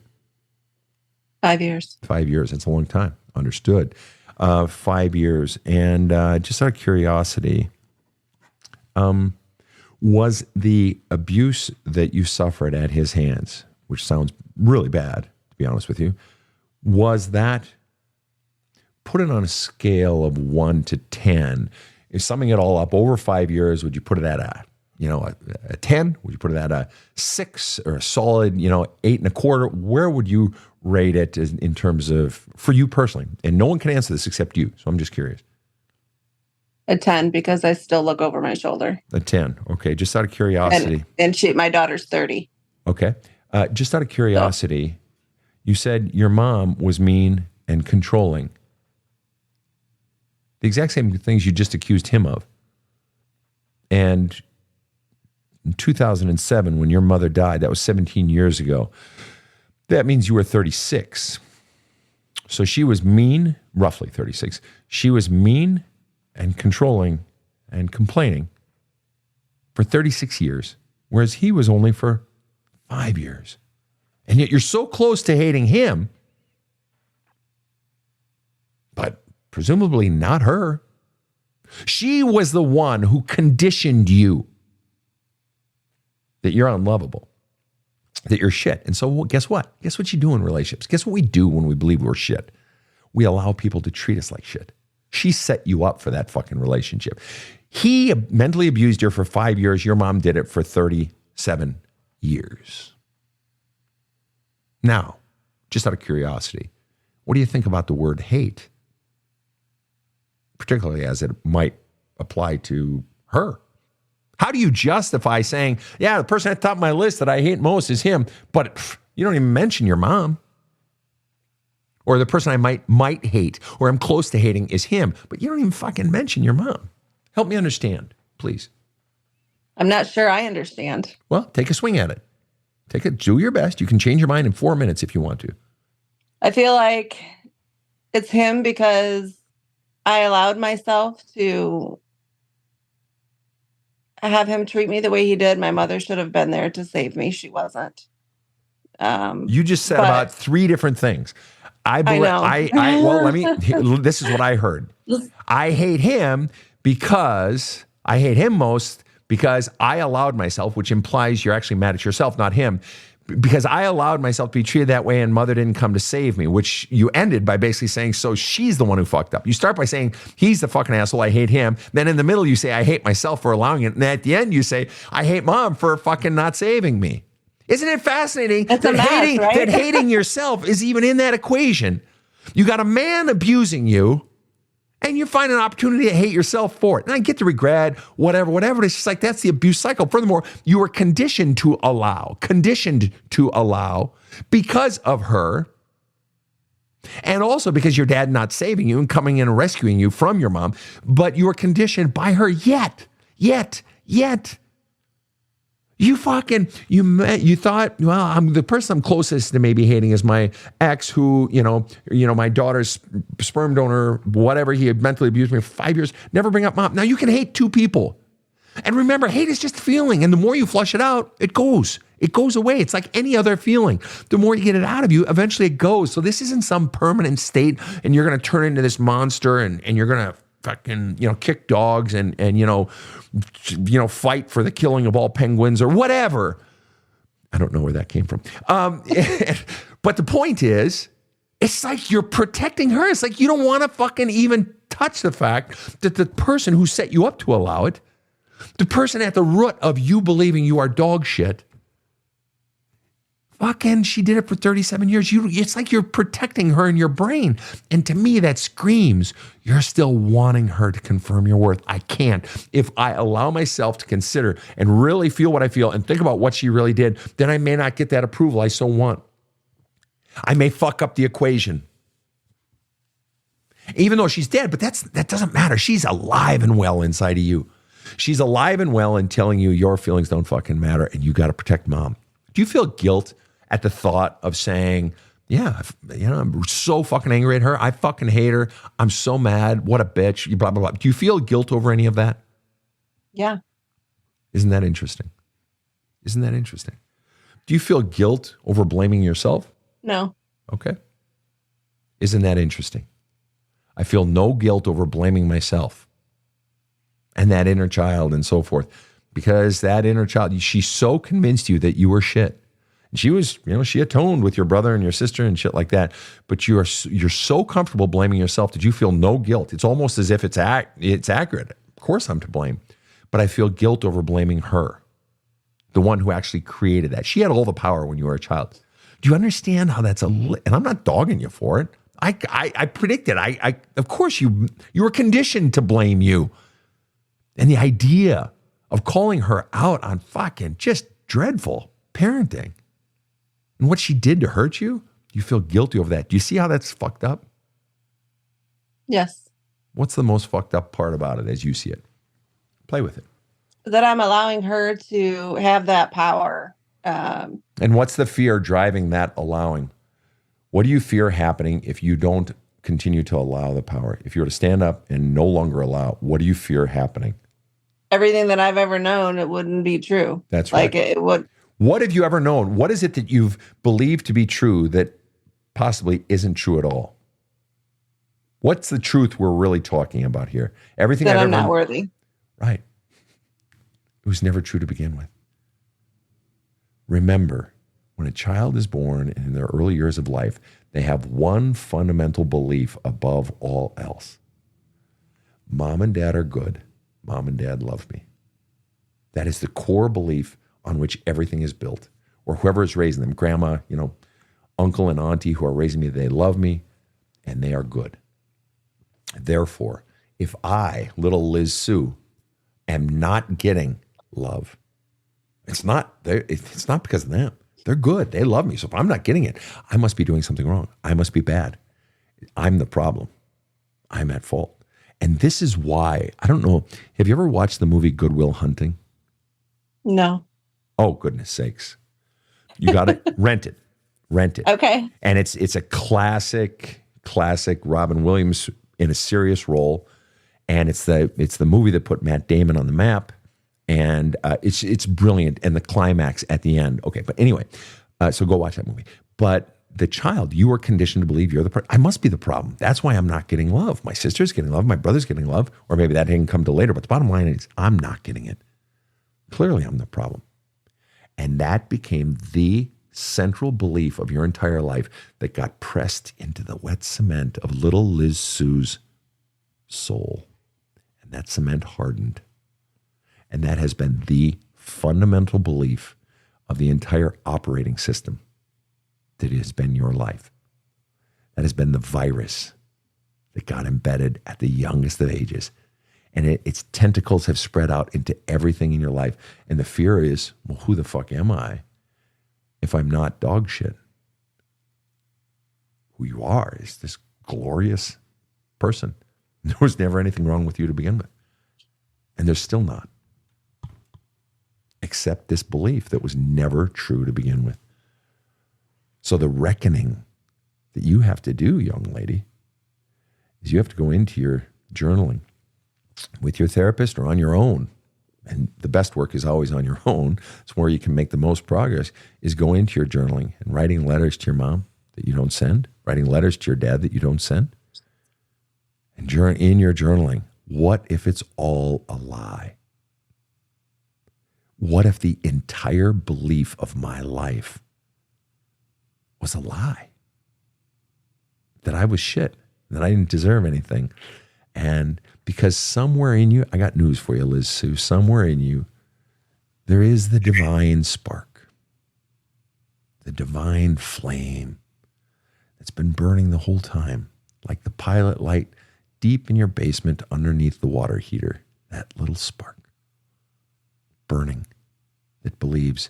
5 years. 5 years. That's a long time. Understood. 5 years. And just out of curiosity, was the abuse that you suffered at his hands, which sounds really bad, to be honest with you, was that, put it on a scale of 1 to 10, is summing it all up over 5 years, would you put it at a 10? Would you put it at a 6 or a solid, 8.25? Where would you rate it in terms of, for you personally? And no one can answer this except you, so I'm just curious. A 10 because I still look over my shoulder. A 10. Okay, just out of curiosity. And my daughter's 30. Okay. Just out of curiosity, you said your mom was mean and controlling. The exact same things you just accused him of. And in 2007, when your mother died, that was 17 years ago, that means you were 36. So she was mean, roughly 36. She was mean and controlling and complaining for 36 years, whereas he was only for 5 years. And yet you're so close to hating him, but presumably not her. She was the one who conditioned you that you're unlovable, that you're shit. And so guess what? Guess what you do in relationships? Guess what we do when we believe we're shit? We allow people to treat us like shit. She set you up for that fucking relationship. He mentally abused her for 5 years. Your mom did it for 37 years. Now, just out of curiosity, what do you think about the word hate? Particularly as it might apply to her. How do you justify saying, yeah, the person at the top of my list that I hate most is him, but you don't even mention your mom? Or the person I might hate or I'm close to hating is him, but you don't even fucking mention your mom. Help me understand, please. I'm not sure I understand. Well, take a swing at it. Do your best. You can change your mind in 4 minutes if you want to. I feel like it's him because I allowed myself to have him treat me the way he did. My mother should have been there to save me. She wasn't. You just said about 3 different things. I know. This is what I heard. I hate him because I hate him most because I allowed myself, which implies you're actually mad at yourself, not him, because I allowed myself to be treated that way and mother didn't come to save me, which you ended by basically saying, so she's the one who fucked up. You start by saying, he's the fucking asshole, I hate him. Then in the middle, you say, I hate myself for allowing it. And at the end, you say, I hate mom for fucking not saving me. Isn't it fascinating that hating yourself is even in that equation? You got a man abusing you, and you find an opportunity to hate yourself for it. And I get the regret, whatever. It's just like, that's the abuse cycle. Furthermore, you were conditioned to allow because of her. And also because your dad not saving you and coming in and rescuing you from your mom, but you were conditioned by her yet. You thought, well, I'm the person I'm closest to maybe hating is my ex who, my daughter's sperm donor, whatever, he had mentally abused me for 5 years. Never bring up mom. Now you can hate two people. And remember, hate is just a feeling. And the more you flush it out, it goes. It goes away. It's like any other feeling. The more you get it out of you, eventually it goes. So this isn't some permanent state and you're going to turn into this monster and you're going to fucking, kick dogs and fight for the killing of all penguins or whatever. I don't know where that came from. But the point is, it's like you're protecting her. It's like you don't want to fucking even touch the fact that the person who set you up to allow it, the person at the root of you believing you are dog shit, fucking, she did it for 37 years. It's like you're protecting her in your brain. And to me, that screams, you're still wanting her to confirm your worth. I can't. If I allow myself to consider and really feel what I feel and think about what she really did, then I may not get that approval I so want. I may fuck up the equation. Even though she's dead, but that doesn't matter. She's alive and well inside of you. She's alive and well and telling you your feelings don't fucking matter and you got to protect mom. Do you feel guilt at the thought of saying, yeah, I'm so fucking angry at her. I fucking hate her. I'm so mad. What a bitch. Blah, blah, blah. Do you feel guilt over any of that? Yeah. Isn't that interesting? Do you feel guilt over blaming yourself? No. Okay. Isn't that interesting? I feel no guilt over blaming myself and that inner child and so forth, because that inner child, she so convinced you that you were shit. She was, she atoned with your brother and your sister and shit like that. But you're so comfortable blaming yourself that you feel no guilt. It's almost as if it's accurate. Of course I'm to blame. But I feel guilt over blaming her, the one who actually created that. She had all the power when you were a child. Do you understand how that's and I'm not dogging you for it. I predicted. Of course you were conditioned to blame you. And the idea of calling her out on fucking just dreadful parenting and what she did to hurt you, you feel guilty over that. Do you see how that's fucked up? Yes. What's the most fucked up part about it as you see it? Play with it. That I'm allowing her to have that power. And what's the fear driving that allowing? What do you fear happening if you don't continue to allow the power? If you were to stand up and no longer allow, what do you fear happening? Everything that I've ever known, it wouldn't be true. That's right. Like it would. What have you ever known? What is it that you've believed to be true that possibly isn't true at all? What's the truth we're really talking about here? Everything that I've I'm not worthy. Right. It was never true to begin with. Remember, when a child is born in their early years of life, they have one fundamental belief above all else. Mom and dad are good. Mom and dad love me. That is the core belief on which everything is built. Or whoever is raising them, grandma, uncle and auntie who are raising me, they love me and they are good. Therefore, if I, little Liz Sue, am not getting love, it's not because of them. They're good. They love me. So if I'm not getting it, I must be doing something wrong. I must be bad. I'm the problem. I'm at fault. And this is why, I don't know, have you ever watched the movie Good Will Hunting? No. Oh, goodness sakes. You got to rent it. Okay. And it's a classic Robin Williams in a serious role. And it's the movie that put Matt Damon on the map. And it's brilliant. And the climax at the end. Okay, but anyway, so go watch that movie. But the child, you are conditioned to believe you're the person. I must be the problem. That's why I'm not getting love. My sister's getting love. My brother's getting love. Or maybe that didn't come till later. But the bottom line is I'm not getting it. Clearly, I'm the problem. And that became the central belief of your entire life that got pressed into the wet cement of little Liz Sue's soul. And that cement hardened. And that has been the fundamental belief of the entire operating system that has been your life. That has been the virus that got embedded at the youngest of ages. And its tentacles have spread out into everything in your life. And the fear is, well, who the fuck am I if I'm not dog shit? Who you are is this glorious person. There was never anything wrong with you to begin with. And there's still not. accept this belief that was never true to begin with. So the reckoning that you have to do, young lady, is you have to go into your journaling with your therapist or on your own. And the best work is always on your own. It's where you can make the most progress, is go into your journaling and writing letters to your mom that you don't send, writing letters to your dad that you don't send. And in your journaling, what if it's all a lie? What if the entire belief of my life was a lie? That I was shit, that I didn't deserve anything. And because somewhere in you, I got news for you, Liz Sue, somewhere in you, there is the divine spark, the divine flame that's been burning the whole time, like the pilot light deep in your basement underneath the water heater, that little spark burning that believes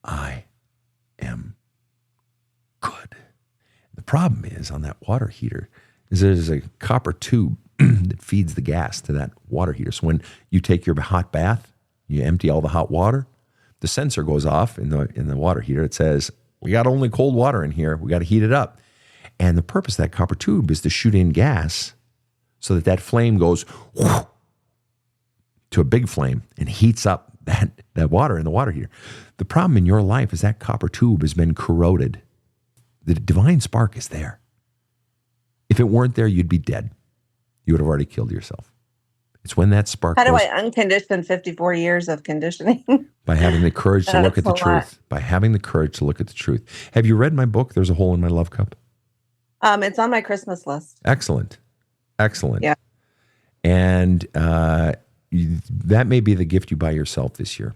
I am good. The problem is on that water heater is there's a copper tube that feeds the gas to that water heater. So when you take your hot bath, you empty all the hot water, the sensor goes off in the water heater. It says, we got only cold water in here. We got to heat it up. And the purpose of that copper tube is to shoot in gas so that flame goes whoosh, to a big flame and heats up that water in the water heater. The problem in your life is that copper tube has been corroded. The divine spark is there. If it weren't there, you'd be dead. You would have already killed yourself. It's when that spark How do goes, I uncondition 54 years of conditioning? by having the courage to look at the That's a lot. truth. By having the courage to look at the truth. Have you read my book, There's a Hole in My Love Cup? It's on my Christmas list. Excellent. Yeah. And that may be the gift you buy yourself this year.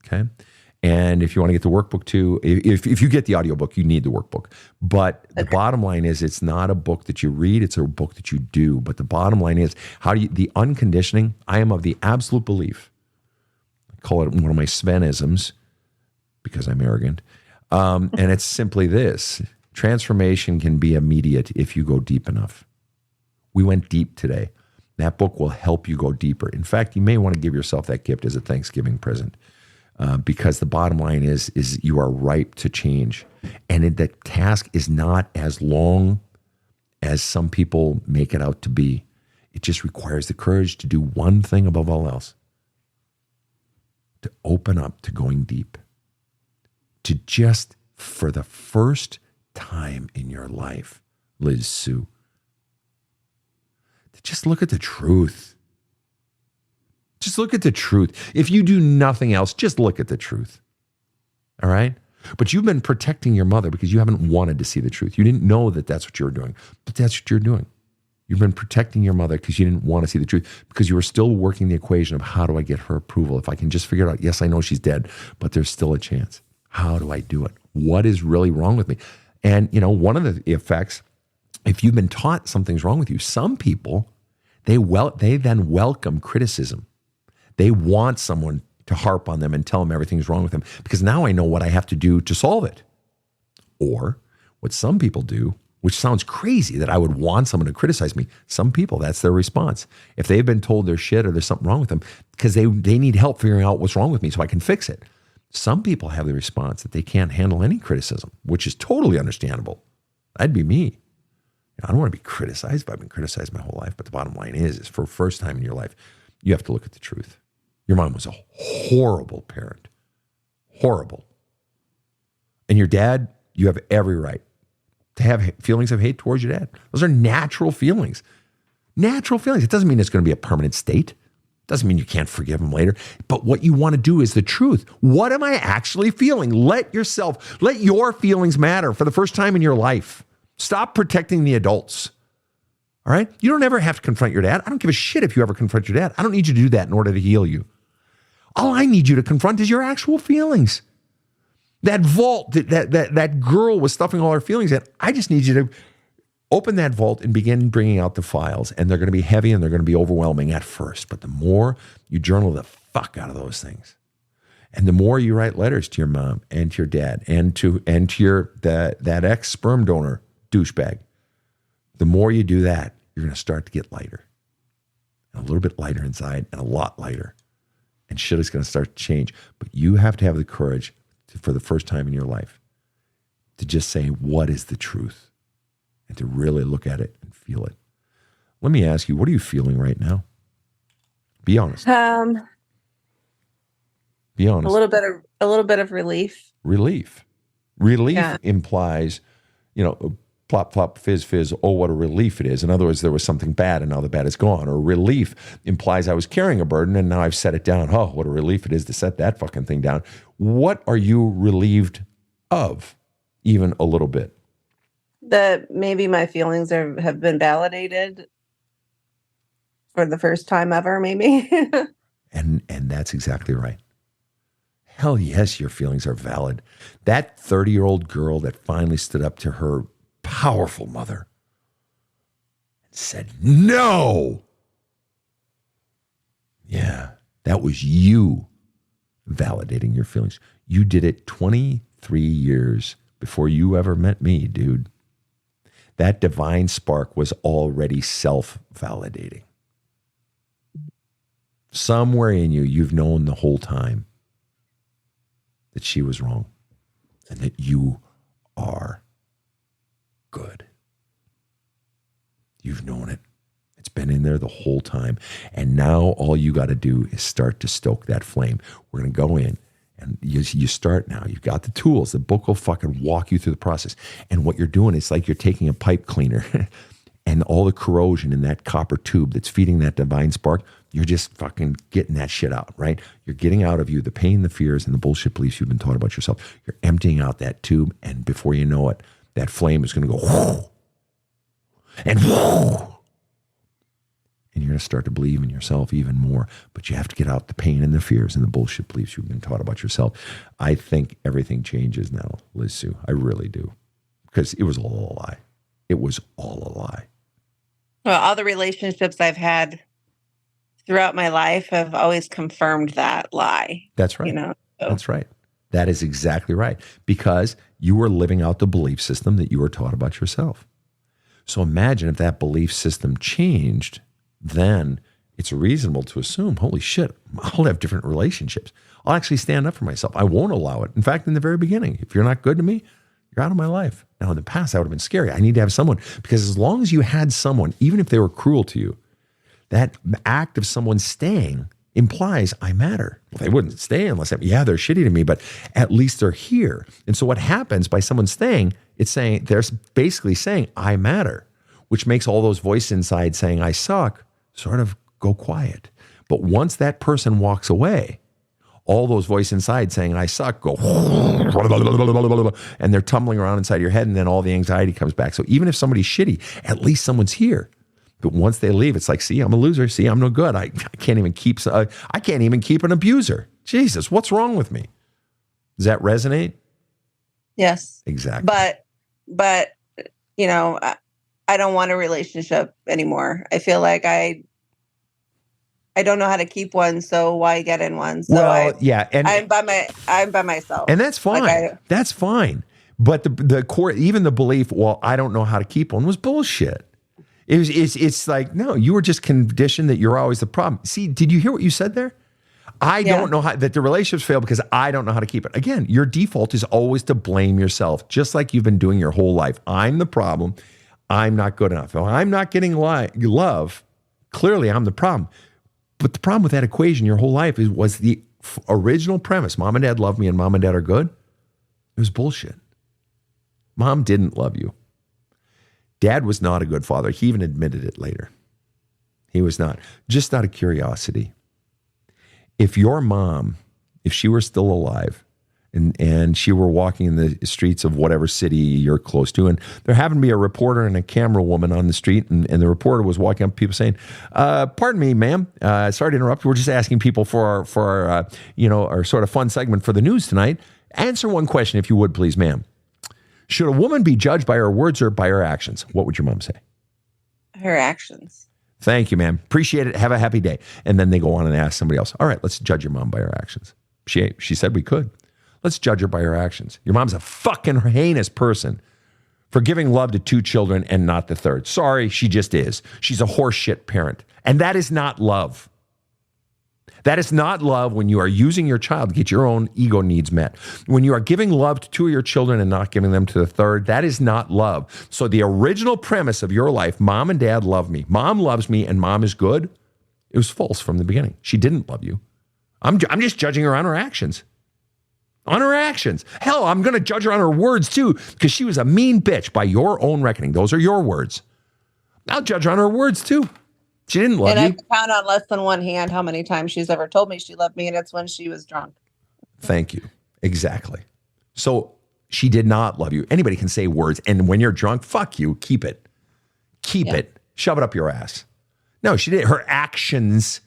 Okay. And if you want to get the workbook too, if you get the audiobook, you need the workbook. But the bottom line is, it's not a book that you read, it's a book that you do. But the bottom line is, the unconditioning, I am of the absolute belief, I call it one of my Svenisms because I'm arrogant. And it's simply this: transformation can be immediate if you go deep enough. We went deep today. That book will help you go deeper. In fact, you may want to give yourself that gift as a Thanksgiving present. Because the bottom line is you are ripe to change. And the task is not as long as some people make it out to be. It just requires the courage to do one thing above all else. To open up to going deep. To just, for the first time in your life, Liz Sue, to just look at the truth. Just look at the truth. If you do nothing else, just look at the truth. All right? But you've been protecting your mother because you haven't wanted to see the truth. You didn't know that that's what you were doing, but that's what you're doing. You've been protecting your mother because you didn't want to see the truth, because you were still working the equation of, how do I get her approval? If I can just figure it out, yes, I know she's dead, but there's still a chance. How do I do it? What is really wrong with me? And, one of the effects, if you've been taught something's wrong with you, some people, they then welcome criticism. They want someone to harp on them and tell them everything's wrong with them, because now I know what I have to do to solve it. Or what some people do, which sounds crazy that I would want someone to criticize me. Some people, that's their response. If they've been told they're shit or there's something wrong with them, because they need help figuring out what's wrong with me so I can fix it. Some people have the response that they can't handle any criticism, which is totally understandable. That'd be me. I don't want to be criticized, but I've been criticized my whole life. But the bottom line is for the first time in your life, you have to look at the truth. Your mom was a horrible parent. Horrible. And your dad, you have every right to have feelings of hate towards your dad. Those are natural feelings. Natural feelings. It doesn't mean it's going to be a permanent state. It doesn't mean you can't forgive him later. But what you want to do is the truth. What am I actually feeling? Let your feelings matter for the first time in your life. Stop protecting the adults. All right? You don't ever have to confront your dad. I don't give a shit if you ever confront your dad. I don't need you to do that in order to heal you. All I need you to confront is your actual feelings. That vault that girl was stuffing all her feelings in, I just need you to open that vault and begin bringing out the files. And they're going to be heavy and they're going to be overwhelming at first. But the more you journal the fuck out of those things, and the more you write letters to your mom and to your dad and to your that ex-sperm donor douchebag, the more you do that, you're going to start to get lighter. And a little bit lighter inside and a lot lighter. and shit is going to start to change. But you have to have the courage for the first time in your life to just say, what is the truth? And to really look at it and feel it. Let me ask you, what are you feeling right now? Be honest. Be honest. A little bit of relief. Relief implies, plop, plop, fizz, fizz. Oh, what a relief it is. In other words, there was something bad and now the bad is gone. Or relief implies I was carrying a burden and now I've set it down. Oh, what a relief it is to set that fucking thing down. What are you relieved of, even a little bit? That maybe my feelings have been validated for the first time ever, maybe. And that's exactly right. Hell yes, your feelings are valid. That 30-year-old girl that finally stood up to her powerful mother and said, no. Yeah, that was you validating your feelings. You did it 23 years before you ever met me, dude. That divine spark was already self-validating. Somewhere in you, you've known the whole time that she was wrong and that you are good. You've known it. It's been in there the whole time. And now all you got to do is start to stoke that flame. We're going to go in and you start now. You've got the tools. The book will fucking walk you through the process. And what you're doing, it's like you're taking a pipe cleaner and all the corrosion in that copper tube that's feeding that divine spark, you're just fucking getting that shit out, right? You're getting out of you the pain, the fears, and the bullshit beliefs you've been taught about yourself. You're emptying out that tube, and before you know it, that flame is going to go whoo, and whoo, and you're going to start to believe in yourself even more. But you have to get out the pain and the fears and the bullshit beliefs you've been taught about yourself. I think everything changes now, Liz Sue. I really do, because it was all a lie. It was all a lie. Well, all the relationships I've had throughout my life have always confirmed that lie. That's right. So. That's right. That is exactly right. Because you were living out the belief system that you were taught about yourself. So imagine if that belief system changed, then it's reasonable to assume, holy shit, I'll have different relationships. I'll actually stand up for myself. I won't allow it. In fact, in the very beginning, if you're not good to me, you're out of my life. Now, in the past, that would have been scary. I need to have someone, because as long as you had someone, even if they were cruel to you, that act of someone staying implies I matter. Well, they wouldn't stay unless, they're shitty to me, but at least they're here. And so what happens by someone staying, it's saying, they're basically saying I matter, which makes all those voices inside saying I suck sort of go quiet. But once that person walks away, all those voices inside saying I suck go, and they're tumbling around inside your head, and then all the anxiety comes back. So even if somebody's shitty, at least someone's here. But once they leave, it's like, see, I'm a loser. See, I'm no good. I can't even keep an abuser. Jesus, what's wrong with me? Does that resonate? Yes. Exactly. But I don't want a relationship anymore. I feel like I don't know how to keep one, so why get in one? So and I'm by myself, and that's fine. That's fine. But the core, even the belief, well, I don't know how to keep one, was bullshit. It's like, no, you were just conditioned that you're always the problem. See, did you hear what you said there? I don't know how, that the relationships fail because I don't know how to keep it. Again, your default is always to blame yourself, just like you've been doing your whole life. I'm the problem. I'm not good enough. If I'm not getting love, clearly I'm the problem. But the problem with that equation your whole life was the original premise. Mom and dad love me and mom and dad are good. It was bullshit. Mom didn't love you. Dad was not a good father. He even admitted it later. He was not. Just out of curiosity. If your mom, if she were still alive and she were walking in the streets of whatever city you're close to, and there happened to be a reporter and a camera woman on the street, and the reporter was walking up to people saying, pardon me, ma'am, sorry to interrupt. We're just asking people for our sort of fun segment for the news tonight. Answer one question, if you would, please, ma'am. Should a woman be judged by her words or by her actions? What would your mom say? Her actions. Thank you, ma'am. Appreciate it. Have a happy day. And then they go on and ask somebody else. All right, let's judge your mom by her actions. She said we could. Let's judge her by her actions. Your mom's a fucking heinous person for giving love to 2 children and not the third. Sorry, she just is. She's a horseshit parent. And that is not love. That is not love when you are using your child to get your own ego needs met. When you are giving love to 2 of your children and not giving them to the third, that is not love. So the original premise of your life, mom and dad love me, mom loves me, and mom is good, it was false from the beginning. She didn't love you. I'm just judging her on her actions. On her actions. Hell, I'm going to judge her on her words too, because she was a mean bitch by your own reckoning. Those are your words. I'll judge her on her words too. She didn't love you. And I can count on less than one hand how many times she's ever told me she loved me, and it's when she was drunk. Thank you. Exactly. So she did not love you. Anybody can say words, and when you're drunk, fuck you. Keep it. Keep it. Shove it up your ass. No, she did. Her actions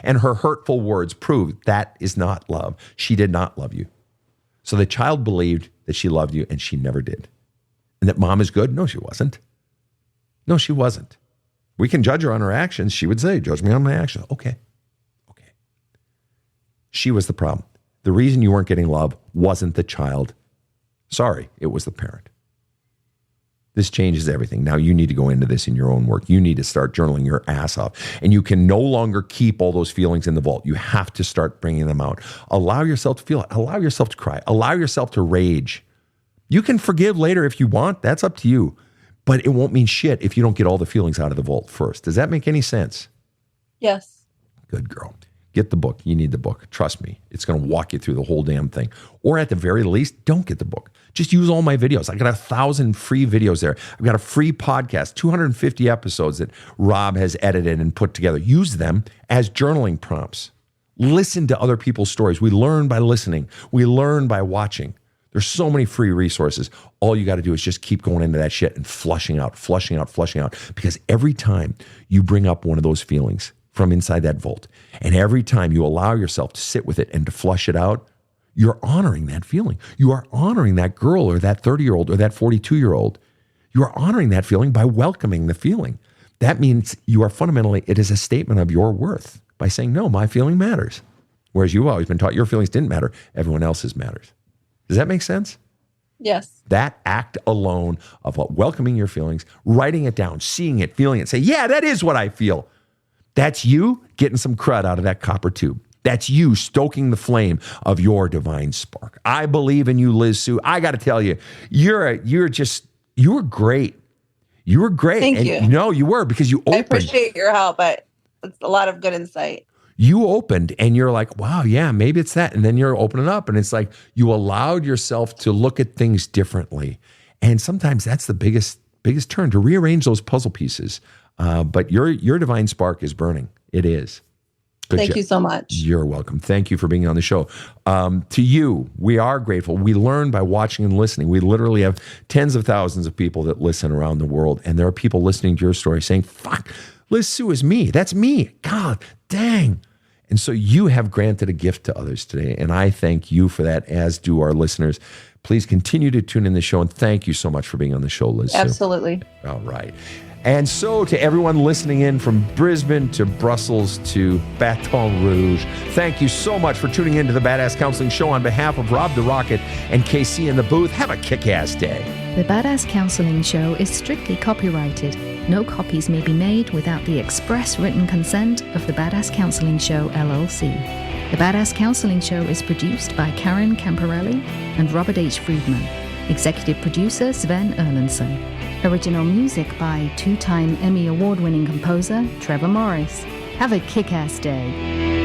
and her hurtful words proved that is not love. She did not love you. So the child believed that she loved you, and she never did. And that mom is good? No, she wasn't. No, she wasn't. We can judge her on her actions. She would say, judge me on my actions. Okay. She was the problem. The reason you weren't getting love wasn't the child. Sorry, it was the parent. This changes everything. Now you need to go into this in your own work. You need to start journaling your ass off. And you can no longer keep all those feelings in the vault. You have to start bringing them out. Allow yourself to feel it. Allow yourself to cry. Allow yourself to rage. You can forgive later if you want. That's up to you. But it won't mean shit if you don't get all the feelings out of the vault first. Does that make any sense? Yes. Good girl. Get the book. You need the book. Trust me. It's going to walk you through the whole damn thing. Or at the very least, don't get the book. Just use all my videos. I got 1,000 free videos there. I've got a free podcast, 250 episodes that Rob has edited and put together. Use them as journaling prompts. Listen to other people's stories. We learn by listening. We learn by watching. There's so many free resources. All you got to do is just keep going into that shit and flushing out. Because every time you bring up one of those feelings from inside that vault, and every time you allow yourself to sit with it and to flush it out, you're honoring that feeling. You are honoring that girl or that 30-year-old or that 42-year-old. You are honoring that feeling by welcoming the feeling. That means you are fundamentally, it is a statement of your worth by saying, no, my feeling matters. Whereas you've always been taught your feelings didn't matter. Everyone else's matters. Does that make sense? Yes. That act alone of welcoming your feelings, writing it down, seeing it, feeling it, say, yeah, that is what I feel. That's you getting some crud out of that copper tube. That's you stoking the flame of your divine spark. I believe in you, Liz Sue. I got to tell you, you were great. You were great. Thank you. No, you were, because you opened. I appreciate your help, but it's a lot of good insight. You opened and you're like, wow, yeah, maybe it's that. And then you're opening up and it's like you allowed yourself to look at things differently. And sometimes that's the biggest turn, to rearrange those puzzle pieces. But your divine spark is burning. It is. Thank you so much. You're welcome. Thank you for being on the show. To you, we are grateful. We learn by watching and listening. We literally have tens of thousands of people that listen around the world. And there are people listening to your story saying, fuck, Liz Sue is me. That's me. God, dang. And so you have granted a gift to others today. And I thank you for that, as do our listeners. Please continue to tune in the show. And thank you so much for being on the show, Liz Sue. Absolutely. All right. And so to everyone listening in from Brisbane to Brussels to Baton Rouge, thank you so much for tuning in to the Badass Counseling Show. On behalf of Rob the Rocket and KC in the booth, have a kick-ass day. The Badass Counseling Show is strictly copyrighted. No copies may be made without the express written consent of the Badass Counseling Show, LLC. The Badass Counseling Show is produced by Karen Camparelli and Robert H. Friedman. Executive producer Sven Erlandson. Original music by two-time Emmy Award-winning composer Trevor Morris. Have a kick-ass day.